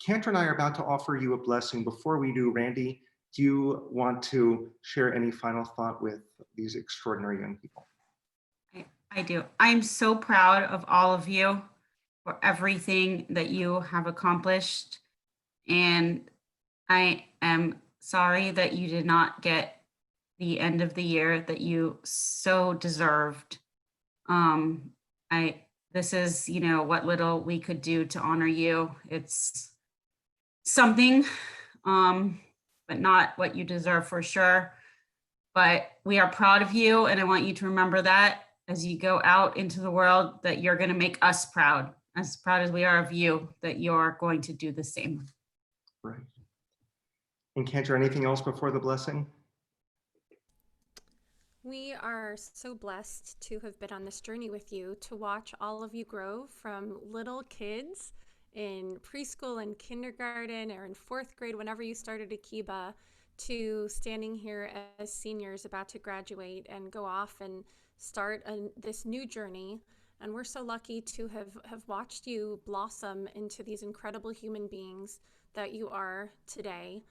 Cantor and I are about to offer you a blessing. Before we do, Randy, do you want to share any final thought with these extraordinary young people? I do. I'm so proud of all of you for everything that you have accomplished. And I am sorry that you did not get the end of the year that you so deserved. This is, what little we could do to honor you. It's something, but not what you deserve for sure. But we are proud of you, and I want you to remember that as you go out into the world, that you're going to make us proud as we are of you, that you're going to do the same. Right. And Cantor, anything else before the blessing? We are so blessed to have been on this journey with you, to watch all of you grow from little kids in preschool and kindergarten or in 4th grade, whenever you started Akiba, to standing here as seniors about to graduate and go off and start this new journey. And we're so lucky to have watched you blossom into these incredible human beings that you are today.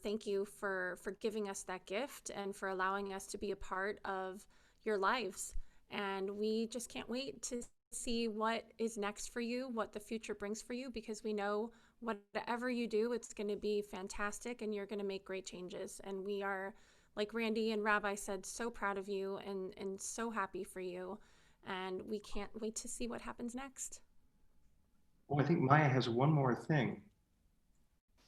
Thank you for giving us that gift and for allowing us to be a part of your lives. And we just can't wait to see what is next for you, what the future brings for you, because we know whatever you do, it's going to be fantastic and you're going to make great changes. And we are, like Randy and Rabbi said, so proud of you and so happy for you. And we can't wait to see what happens next. Oh, I think Maya has one more thing.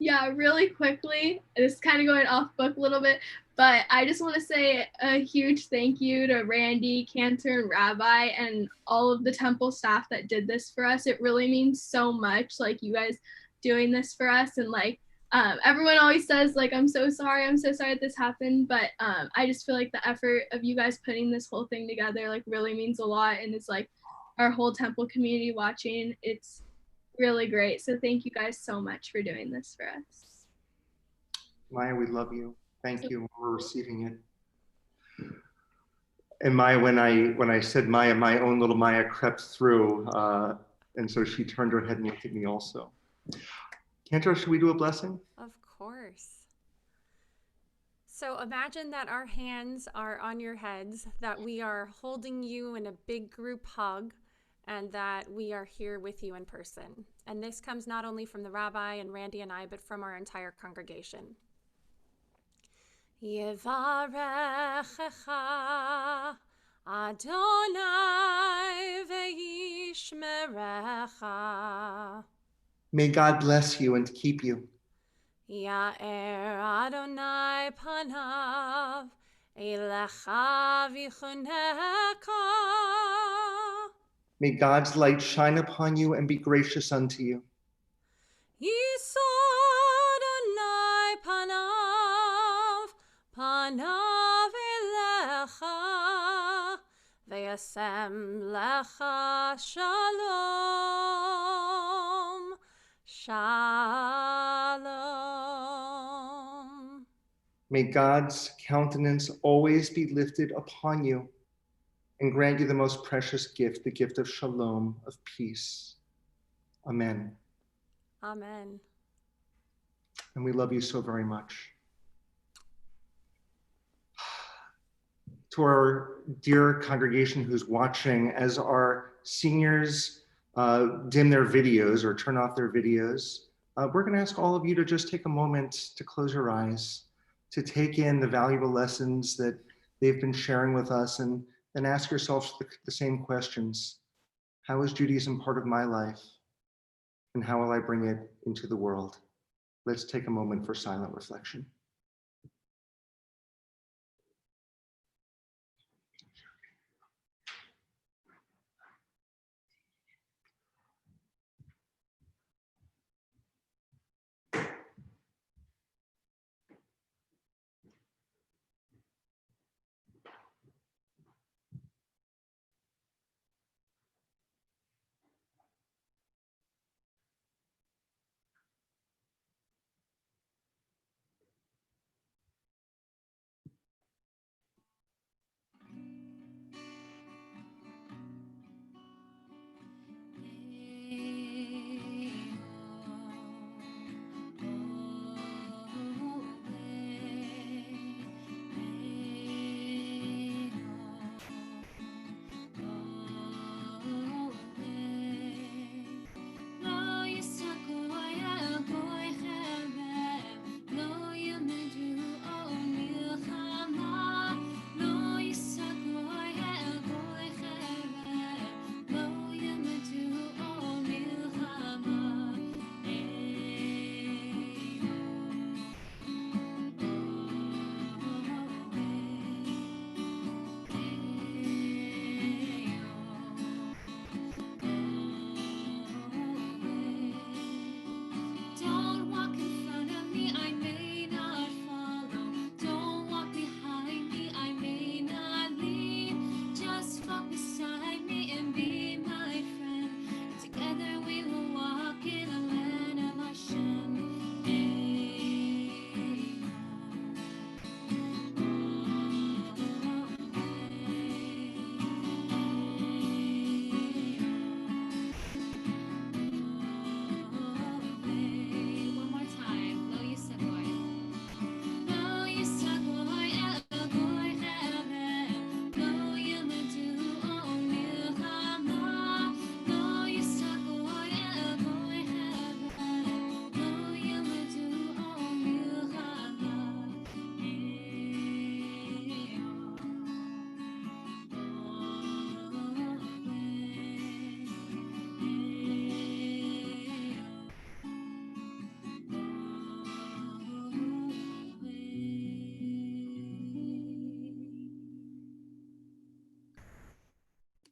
Yeah, really quickly, this is kind of going off book a little bit, but I just want to say a huge thank you to Randy, Cantor, and Rabbi, and all of the temple staff that did this for us. It really means so much, like you guys doing this for us, and like everyone always says like, I'm so sorry that this happened, but I just feel like the effort of you guys putting this whole thing together like really means a lot, and it's like our whole temple community watching. It's really great. So thank you guys so much for doing this for us. Maya, we love you. Thank you for receiving it. And Maya, when I said Maya, my own little Maya crept through, and so she turned her head and looked at me also. Cantor, should we do a blessing? Of course. So imagine that our hands are on your heads, that we are holding you in a big group hug, and that we are here with you in person. And this comes not only from the rabbi and Randy and I, but from our entire congregation. Yevarechecha Adonai ve'yishmerecha. May God bless you and keep you. Ya'er Adonai panav elecha v'chunecha. May God's light shine upon you and be gracious unto you. Yisa Adonai panav elecha ve'yasem lecha shalom. Shalom. May God's countenance always be lifted upon you and grant you the most precious gift, the gift of shalom, of peace. Amen. Amen. And we love you so very much. To our dear congregation who's watching, as our seniors dim their videos or turn off their videos, we're going to ask all of you to just take a moment to close your eyes, to take in the valuable lessons that they've been sharing with us, and ask yourselves the same questions. How is Judaism part of my life? And how will I bring it into the world? Let's take a moment for silent reflection.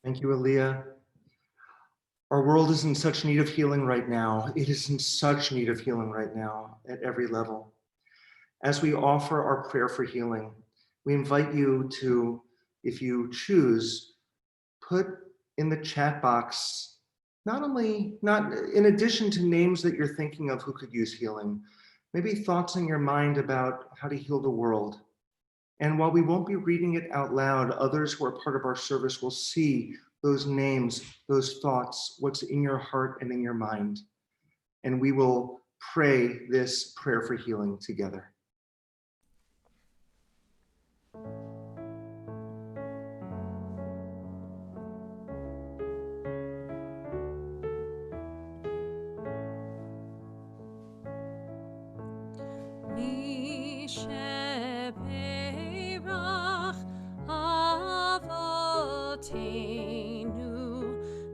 Thank you, Aaliyah. Our world is in such need of healing right now. It is in such need of healing right now at every level. As we offer our prayer for healing, we invite you to, if you choose, put in the chat box, not in addition to names that you're thinking of who could use healing, maybe thoughts in your mind about how to heal the world. And while we won't be reading it out loud, others who are part of our service will see those names, those thoughts, what's in your heart and in your mind. And we will pray this prayer for healing together.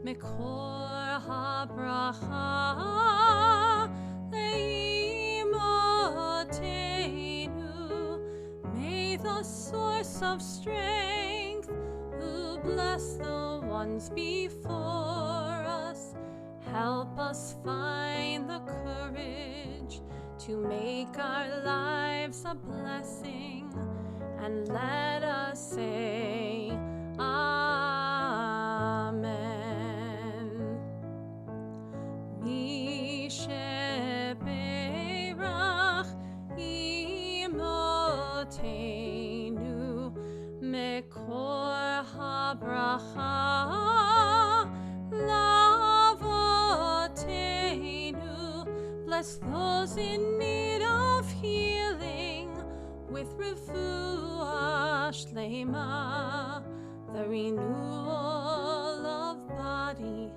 Mekor habracha leimotenu. May the source of strength, who bless the ones before us, help us find the courage to make our lives a blessing, and let us say Amen. Mi sheberach imotenu, mekor habracha lavotenu. Bless those in need of healing with refuah shlema, the renewal of body,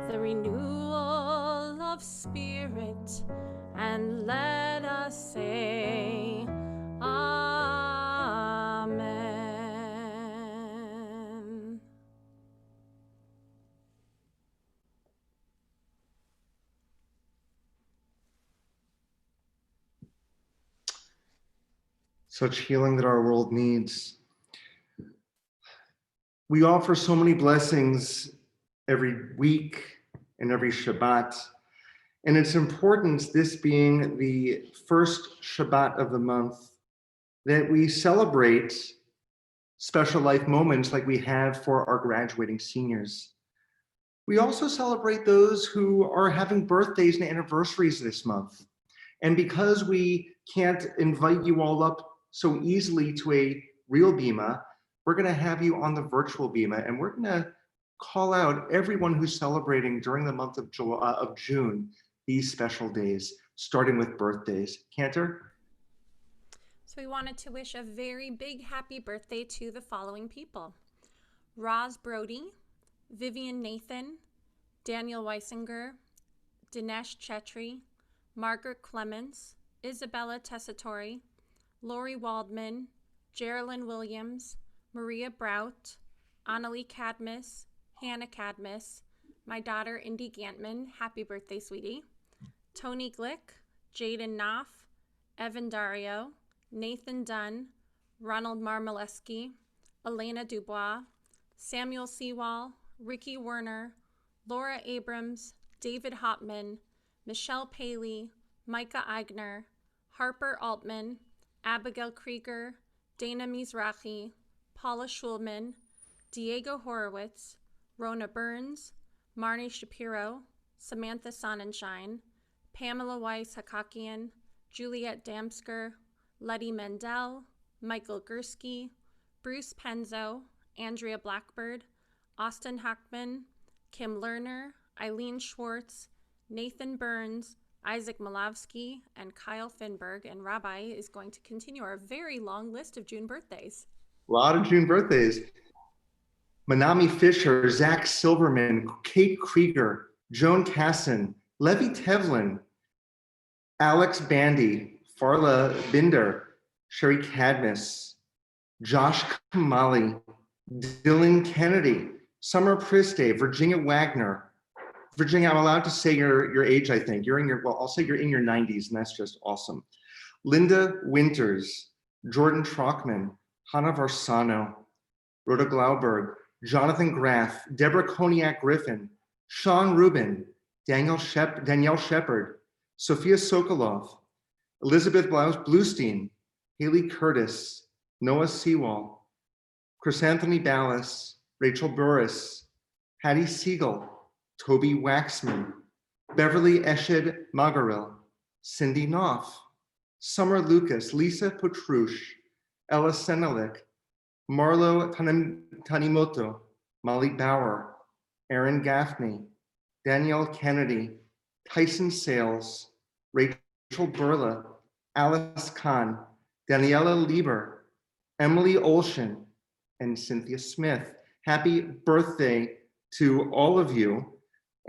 the renewal of spirit, and let us say Amen. Such healing that our world needs. We offer so many blessings every week and every Shabbat. And it's important, this being the first Shabbat of the month, that we celebrate special life moments like we have for our graduating seniors. We also celebrate those who are having birthdays and anniversaries this month. And because we can't invite you all up so easily to a real bima, we're going to have you on the virtual bima, and we're going to call out everyone who's celebrating during the month of June these special days, starting with birthdays. Cantor? So we wanted to wish a very big happy birthday to the following people: Roz Brody, Vivian Nathan, Daniel Weisinger, Dinesh Chetri, Margaret Clements, Isabella Tessitore, Lori Waldman, Geraldine Williams, Maria Brout, Annalie Cadmus, Hannah Cadmus, my daughter Indy Gantman, happy birthday, sweetie, Tony Glick, Jaden Knopf, Evan Dario, Nathan Dunn, Ronald Marmoleski, Elena Dubois, Samuel Sewall, Ricky Werner, Laura Abrams, David Hopman, Michelle Paley, Micah Eigner, Harper Altman, Abigail Krieger, Dana Mizrahi, Paula Schulman, Diego Horowitz, Rona Burns, Marnie Shapiro, Samantha Sonnenschein, Pamela Weiss-Hakakian, Juliet Damsker, Letty Mendel, Michael Gursky, Bruce Penzo, Andrea Blackbird, Austin Hackman, Kim Lerner, Eileen Schwartz, Nathan Burns, Isaac Malowski, and Kyle Finberg. And Rabbi is going to continue our very long list of June birthdays. A lot of June birthdays. Manami Fisher, Zach Silverman, Kate Krieger, Joan Casson, Levi Tevlin, Alex Bandy, Farla Binder, Sherry Cadmus, Josh Kamali, Dylan Kennedy, Summer Priste, Virginia Wagner. Virginia, I'm allowed to say your age, I think. I'll say you're in your 90s, and that's just awesome. Linda Winters, Jordan Trockman, Hannah Varsano, Rhoda Glauberg, Jonathan Graff, Deborah Koniak Griffin, Sean Rubin, Danielle Shepard, Sophia Sokolov, Elizabeth Bluestein, Haley Curtis, Noah Sewall, Chrysanthemy Ballas, Rachel Burris, Hattie Siegel, Toby Waxman, Beverly Eshed Magaril, Cindy Knopf, Summer Lucas, Lisa Petrush, Ella Senelik, Marlo Tanimoto, Molly Bauer, Aaron Gaffney, Danielle Kennedy, Tyson Sales, Rachel Burla, Alice Kahn, Daniela Lieber, Emily Olshan, and Cynthia Smith. Happy birthday to all of you.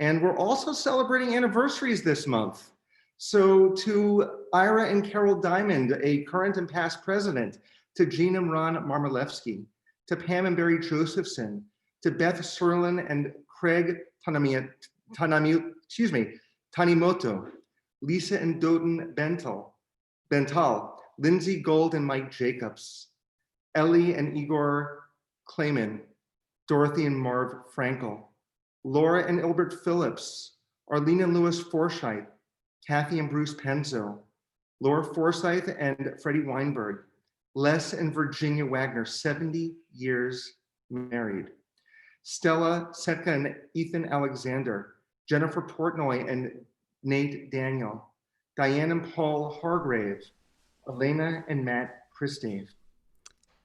And we're also celebrating anniversaries this month. So to Ira and Carol Diamond, a current and past president, to Jean and Ron Marmolevsky, to Pam and Barry Josephson, to Beth Serlin and Craig Tanimoto, Lisa and Doden Bental, Lindsay Gold and Mike Jacobs, Ellie and Igor Klayman, Dorothy and Marv Frankel, Laura and Ilbert Phillips, Arlene and Louis Forsythe, Kathy and Bruce Penzo, Laura Forsythe and Freddie Weinberg, Les and Virginia Wagner, 70 years married, Stella Setka and Ethan Alexander, Jennifer Portnoy and Nate Daniel, Diane and Paul Hargrave, Elena and Matt Christave.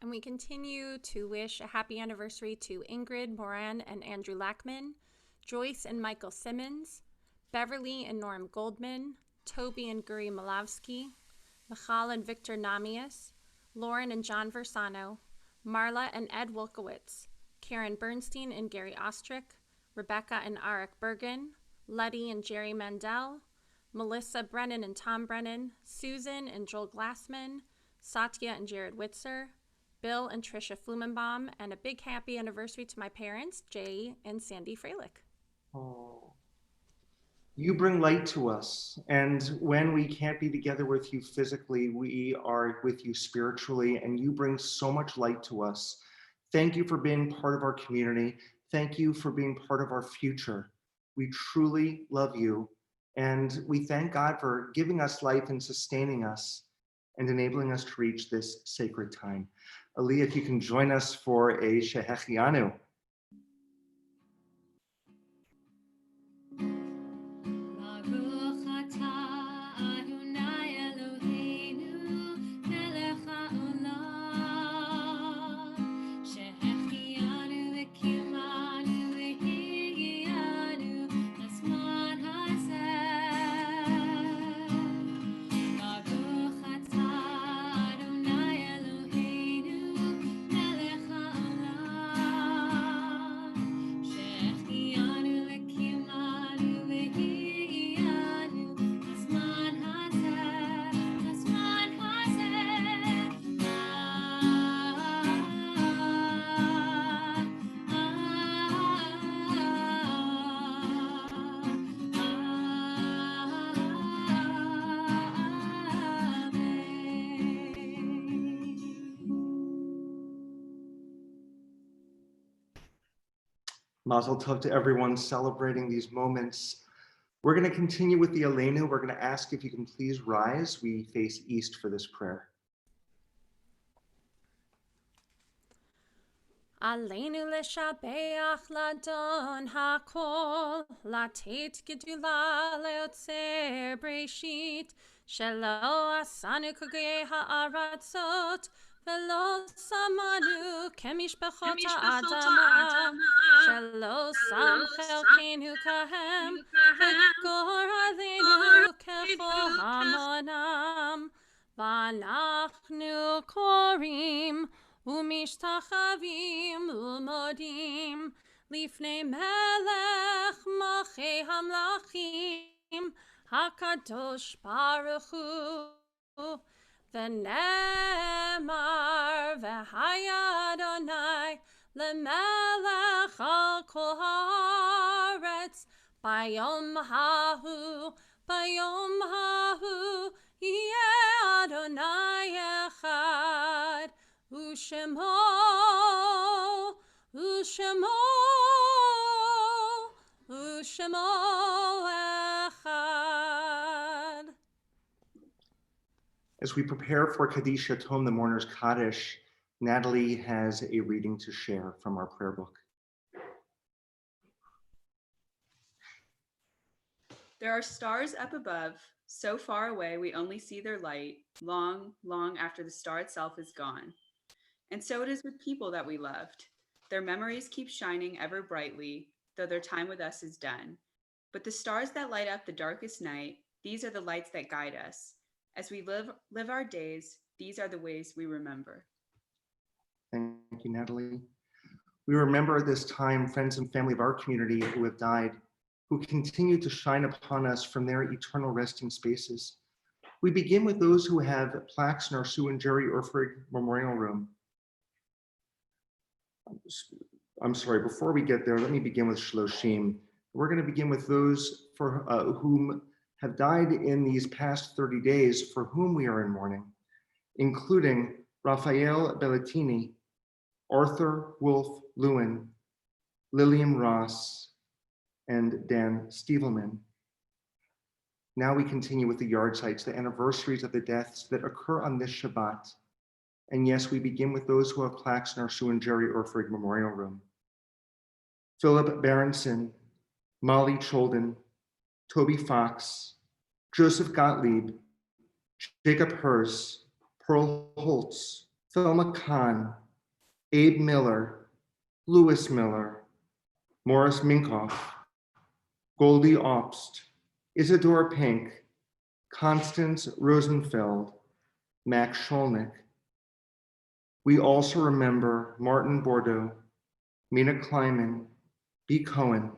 And we continue to wish a happy anniversary to Ingrid Moran and Andrew Lackman, Joyce and Michael Simmons, Beverly and Norm Goldman, Toby and Guri Malawski, Michal and Victor Namias, Lauren and John Versano, Marla and Ed Wilkowitz, Karen Bernstein and Gary Ostrick, Rebecca and Arik Bergen, Letty and Jerry Mandel, Melissa Brennan and Tom Brennan, Susan and Joel Glassman, Satya and Jared Witzer, Bill and Trisha Flumenbaum, and a big happy anniversary to my parents, Jay and Sandy Freilich. Oh. You bring light to us, and when we can't be together with you physically, we are with you spiritually, and you bring so much light to us. Thank you for being part of our community. Thank you for being part of our future. We truly love you, and we thank God for giving us life and sustaining us and enabling us to reach this sacred time. Ali, if you can join us for a Shehechianu. Mazel tov to everyone celebrating these moments. We're going to continue with the Aleinu. We're going to ask if you can please rise. We face east for this prayer. Aleinu leshabeach ladon hakol, latet gedula leotzer breshit, shelo asanu kugei ha'aratzot, velo samanu kemishpachot ha'adama, shelo sam chelkenu kahem, v'gor aleinu kechol hamonam, v'anachnu korim, ומשתחווים ומודים לפני מלך מלכי המלכים הקדוש ברוך הוא ונאמר והיה אדוני למלך על כל הארץ ביום ההוא יהיה אדוני אחד Ushemo, Ushemo, Ushemo. shemo echad. As we prepare for Kaddish Yatom, the mourner's Kaddish, Natalie has a reading to share from our prayer book. There are stars up above, so far away we only see their light, long, long after the star itself is gone. And so it is with people that we loved. Their memories keep shining ever brightly, though their time with us is done. But the stars that light up the darkest night, these are the lights that guide us. As we live our days, these are the ways we remember. Thank you, Natalie. We remember at this time friends and family of our community who have died, who continue to shine upon us from their eternal resting spaces. We begin with those who have plaques in our Sue and Jerry Erfrig Memorial Room. I'm sorry, before we get there, let me begin with Shloshim. We're going to begin with those for whom have died in these past 30 days, for whom we are in mourning, including Raphael Bellatini, Arthur Wolf Lewin, Lillian Ross, and Dan Stievelman. Now we continue with the yard sites, the anniversaries of the deaths that occur on this Shabbat. And yes, we begin with those who have plaques in our Sue and Jerry Erfrig Memorial Room. Philip Berenson, Molly Cholden, Toby Fox, Joseph Gottlieb, Jacob Hers, Pearl Holtz, Thelma Kahn, Abe Miller, Louis Miller, Morris Minkoff, Goldie Obst, Isadora Pink, Constance Rosenfeld, Max Scholnick. We also remember Martin Bordeaux, Mina Kleiman, B. Cohen,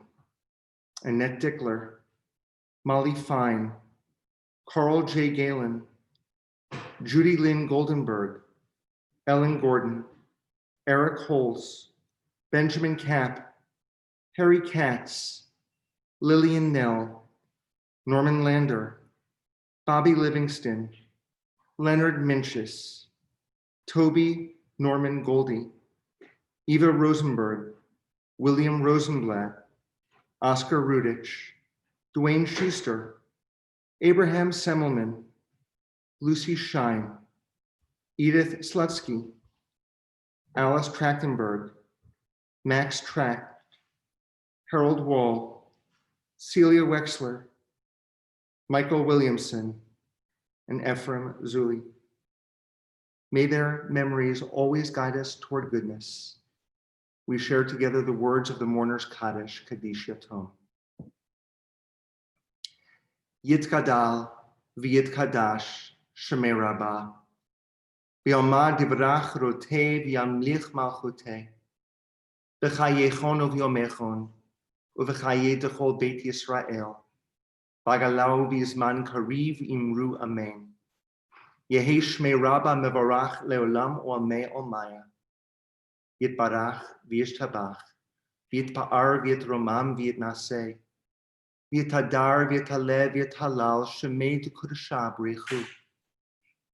Annette Dickler, Molly Fine, Carl J. Galen, Judy Lynn Goldenberg, Ellen Gordon, Eric Holz, Benjamin Kapp, Harry Katz, Lillian Nell, Norman Lander, Bobby Livingston, Leonard Minchus, Toby Norman Goldie, Eva Rosenberg, William Rosenblatt, Oscar Rudich, Dwayne Schuster, Abraham Semmelman, Lucy Shine, Edith Slutsky, Alice Trachtenberg, Max Tracht, Harold Wall, Celia Wexler, Michael Williamson, and Ephraim Zuli. May their memories always guide us toward goodness. We share together the words of the mourner's Kaddish, Kaddish Yatom. Yitkadal v'yitkadash Shemei Rabbah, v'yomad divrach roteh v'yamlich malchuteh, v'chayechon uv'yomechon, uv'chayeh dechol Beit Yisrael, v'agalau v'yizman kariv imru amen. Yehi Shmei Rabbah mevarach leolam oamei omaya. Yitbarach v'yishtabach, v'yitpa'ar v'yitromam v'yitnaseh, v'yitadar v'yitaleh v'yitalal shemei d'kudashah b'richu.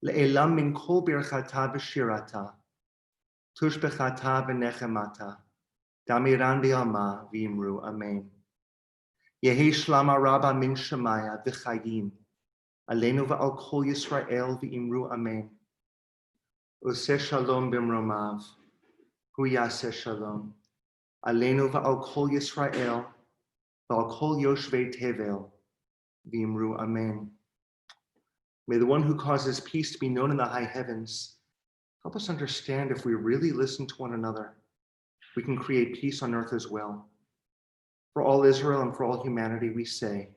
Le'elam min kol birchata v'shirata, tushbechata v'nechemata, damiran v'yama v'imru amen. Yehi Shlama Rabbah min Shemaya v'chayim, Aleinu v'al kol Yisrael v'imru amen. Oseh shalom b'mromav, hu yaseh shalom. Aleinu v'al kol Yisrael v'al kol yoshvei tevel v'imru amen. May the one who causes peace to be known in the high heavens help us understand if we really listen to one another, we can create peace on earth as well. For all Israel and for all humanity, we say,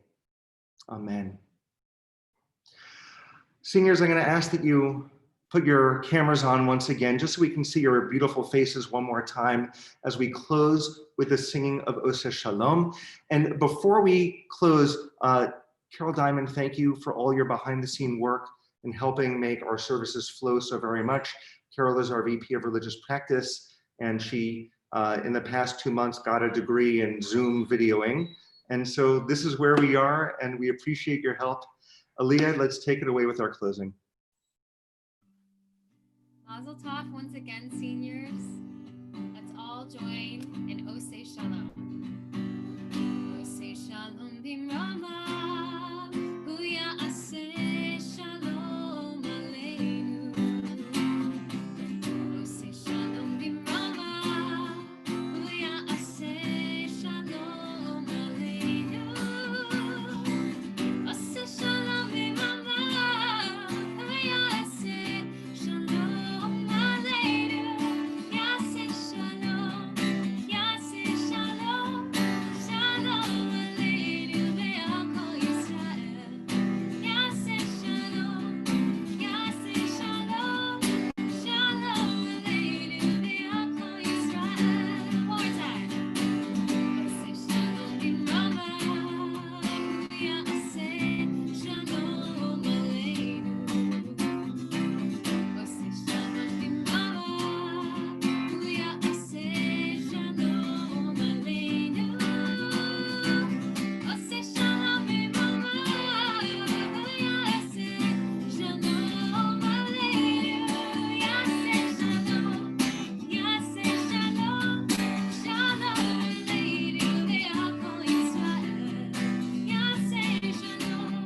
Amen. Seniors, I'm going to ask that you put your cameras on once again, just so we can see your beautiful faces one more time as we close with the singing of Oseh Shalom. And before we close, Carol Diamond, thank you for all your behind the scene work in helping make our services flow so very much. Carol is our VP of Religious Practice, and she, in the past 2 months, got a degree in Zoom videoing. And so this is where we are, and we appreciate your help. Aaliyah, let's take it away with our closing. Mazel tov once again, seniors. Let's all join in Oseh Shalom. Oseh Shalom. shalom bimrama, hu ya'aseh shalom aleinu. Oseh shalom bimrama, hu ya'aseh shalom aleinu. Oseh shalom bimrama, hu ya'aseh shalom aleinu. Ya'aseh shalom, ya'aseh shalom, shalom aleinu ve'al kol Yisrael. Ya'aseh shalom, ya'aseh shalom, shalom aleinu ve'al kol Yisrael. One more time. Oseh shalom bimrama, ya'aseh shalom aleinu. Oseh shalom bimrama, ya'aseh shalom aleinu. Oseh shalom bimrama, ya'aseh shalom aleinu. Ya'aseh shalom, ya'aseh shalom, shalom aleinu ve'al kol Yisrael. Ya'aseh shalom,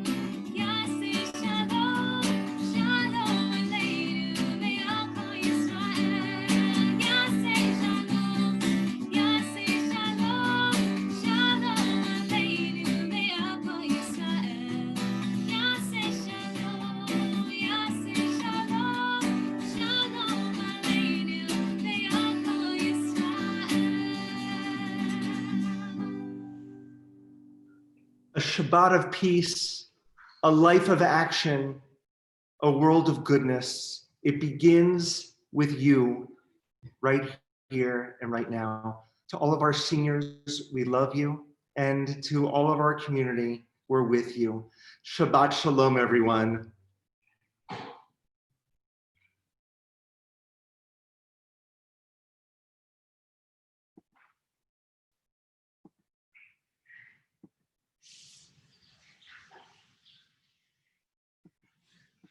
ya'aseh shalom, shalom aleinu ve'al kol Yisrael. Ya'aseh shalom, ya'aseh shalom, shalom aleinu ve'al kol Yisrael. Ya'aseh shalom, ya'aseh shalom, shalom aleinu ve'al kol Yisrael. A Shabbat of peace, a life of action, a world of goodness. It begins with you right here and right now. To all of our seniors, we love you. And to all of our community, we're with you. Shabbat shalom, everyone.